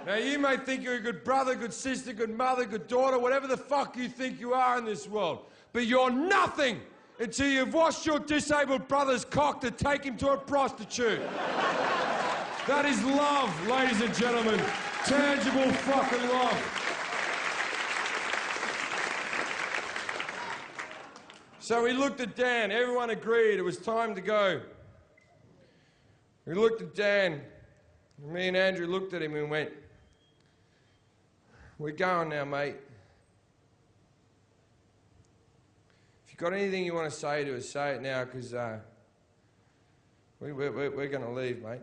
Now you may think you're a good brother, good sister, good mother, good daughter, whatever the fuck you think you are in this world, but you're nothing until you've washed your disabled brother's cock to take him to a prostitute. That is love, ladies and gentlemen. Tangible fucking love. So we looked at Dan. Everyone agreed it was time to go. We looked at Dan. Me and Andrew looked at him and went, "We're going now, mate. If you've got anything you want to say to us, say it now, because we're going to leave, mate."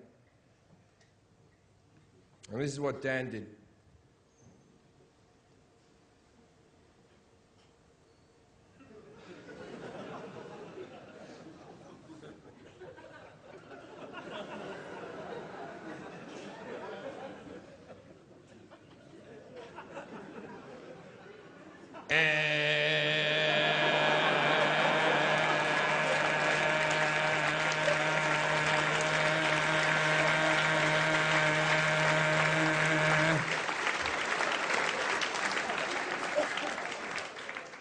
And this is what Dan did.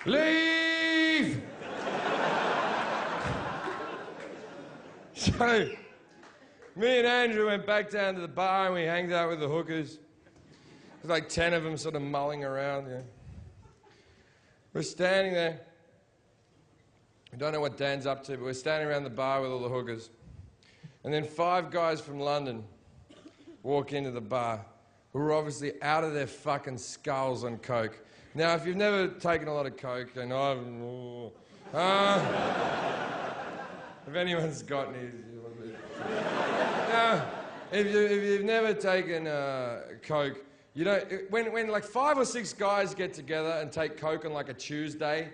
Leave! So, me and Andrew went back down to the bar and we hanged out with the hookers. There's like 10 of them sort of mulling around, yeah. We're standing there. We don't know what Dan's up to, but we're standing around the bar with all the hookers. And then 5 guys from London walk into the bar who are obviously out of their fucking skulls on coke. Now, if you've never taken a lot of coke, then if anyone's got any... Now, if you've never taken coke, you don't... When like 5 or 6 guys get together and take coke on like a Tuesday,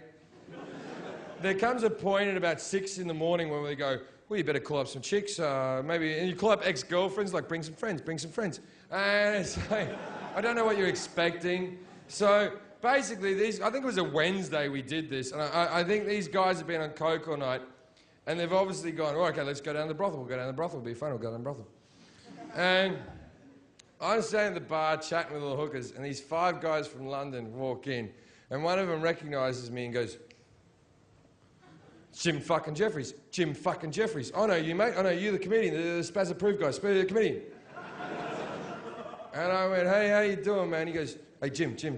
there comes a point at about 6 in the morning when we go, well, you better call up some chicks, maybe... And you call up ex-girlfriends, like, bring some friends. And it's like, I don't know what you're expecting. So... Basically, I think it was a Wednesday we did this, and I think these guys have been on coke all night, and they've obviously gone, oh, okay, let's go down to the brothel. We'll go down to the brothel. It'll be fun. We'll go down to the brothel. And I'm standing at the bar chatting with all the hookers, and these 5 guys from London walk in, and one of them recognises me and goes, Jim fucking Jefferies. Jim fucking Jefferies. I know you, mate. I know you, the comedian, the Spaz Approved guy, the comedian. And I went, hey, how you doing, man? He goes, hey, Jim. You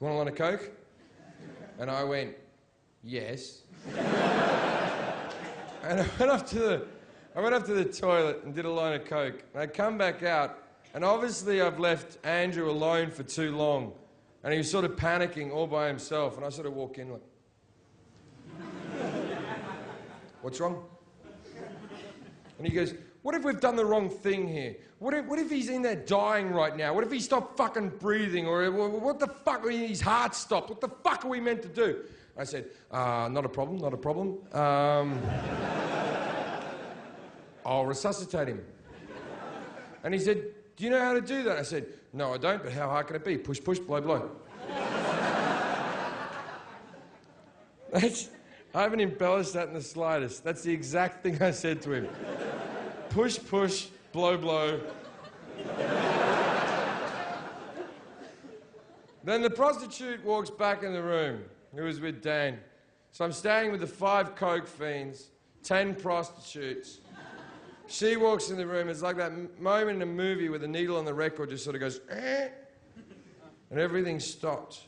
want a line of coke? And I went, yes. And I went up to the toilet and did a line of coke. And I come back out, and obviously I've left Andrew alone for too long. And he was sort of panicking all by himself. And I sort of walk in like, what's wrong? And he goes, what if we've done the wrong thing here? What if he's in there dying right now? What if he stopped fucking breathing? Or what the fuck, his heart stopped? What the fuck are we meant to do? I said, not a problem. I'll resuscitate him. And he said, do you know how to do that? I said, no, I don't, but how hard can it be? Push, blow, blow. I haven't embellished that in the slightest. That's the exact thing I said to him. Push, blow, blow. Then the prostitute walks back in the room, who was with Dan. So I'm standing with the 5 coke fiends, 10 prostitutes. She walks in the room. It's like that moment in a movie where the needle on the record just sort of goes, eh, and everything stopped.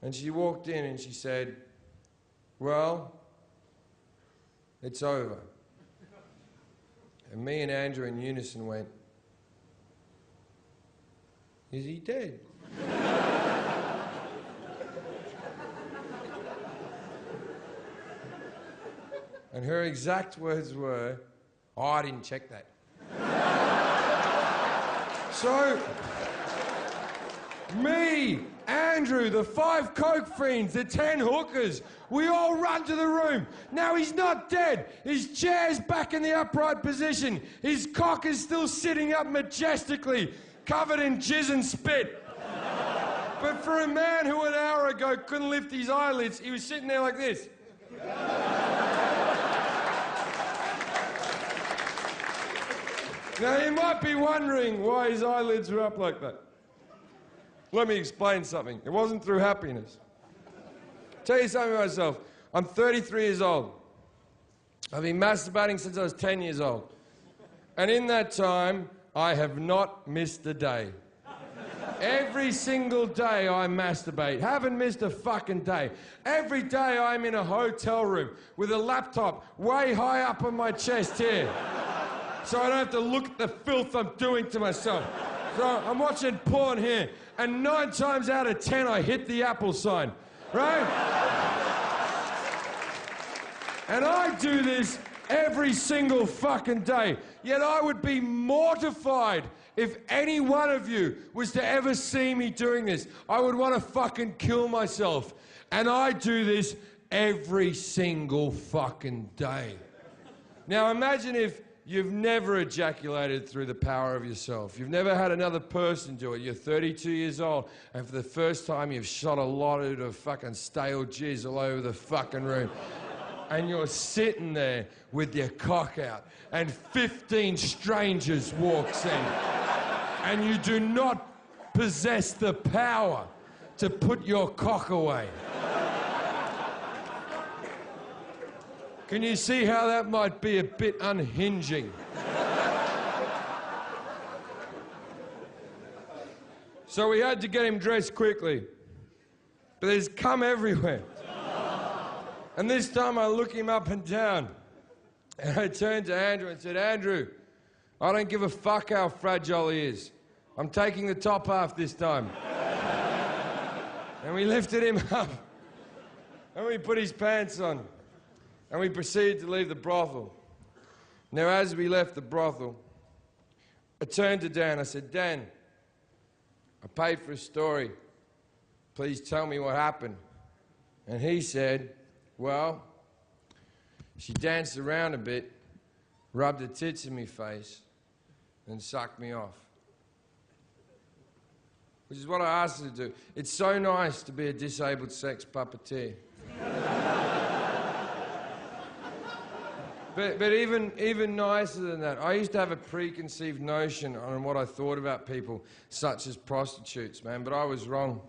And she walked in and she said, well, it's over. And me and Andrew in unison went, is he dead? And her exact words were, oh, I didn't check that. So, me, Andrew, the 5 coke fiends, the 10 hookers, we all run to the room. Now he's not dead. His chair's back in the upright position. His cock is still sitting up majestically, covered in jizz and spit. But for a man who an hour ago couldn't lift his eyelids, he was sitting there like this. Now you might be wondering why his eyelids were up like that. Let me explain something. It wasn't through happiness. Tell you something about myself. I'm 33 years old. I've been masturbating since I was 10 years old. And in that time, I have not missed a day. Every single day I masturbate. Haven't missed a fucking day. Every day I'm in a hotel room with a laptop way high up on my chest here. So I don't have to look at the filth I'm doing to myself. So I'm watching porn here, and 9 times out of 10 I hit the Apple sign, right? And I do this every single fucking day. Yet I would be mortified if any one of you was to ever see me doing this. I would want to fucking kill myself. And I do this every single fucking day. Now imagine if you've never ejaculated through the power of yourself. You've never had another person do it. You're 32 years old, and for the first time you've shot a lot of fucking stale jizz all over the fucking room. And you're sitting there with your cock out, and 15 strangers walks in, and you do not possess the power to put your cock away. Can you see how that might be a bit unhinging? So we had to get him dressed quickly, but there's cum everywhere. And this time I look him up and down, and I turned to Andrew and said, Andrew, I don't give a fuck how fragile he is. I'm taking the top half this time. And we lifted him up, and we put his pants on, and we proceeded to leave the brothel. Now, as we left the brothel, I turned to Dan. I said, Dan, I paid for a story. Please tell me what happened. And he said, well, she danced around a bit, rubbed her tits in my face, and sucked me off. Which is what I asked her to do. It's so nice to be a disabled sex puppeteer. But even nicer than that, I used to have a preconceived notion on what I thought about people, such as prostitutes, man, but I was wrong.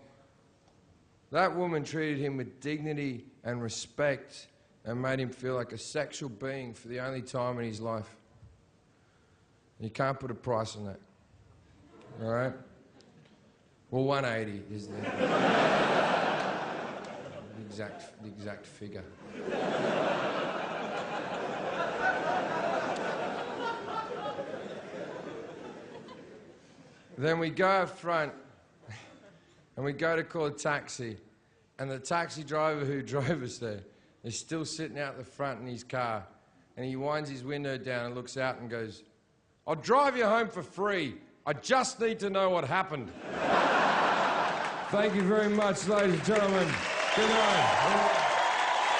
That woman treated him with dignity and respect and made him feel like a sexual being for the only time in his life. You can't put a price on that. All right? Well, 180 is the exact figure. Then we go up front and we go to call a taxi, and the taxi driver who drove us there is still sitting out the front in his car, and he winds his window down and looks out and goes, I'll drive you home for free. I just need to know what happened. Thank you very much, ladies and gentlemen. Good night.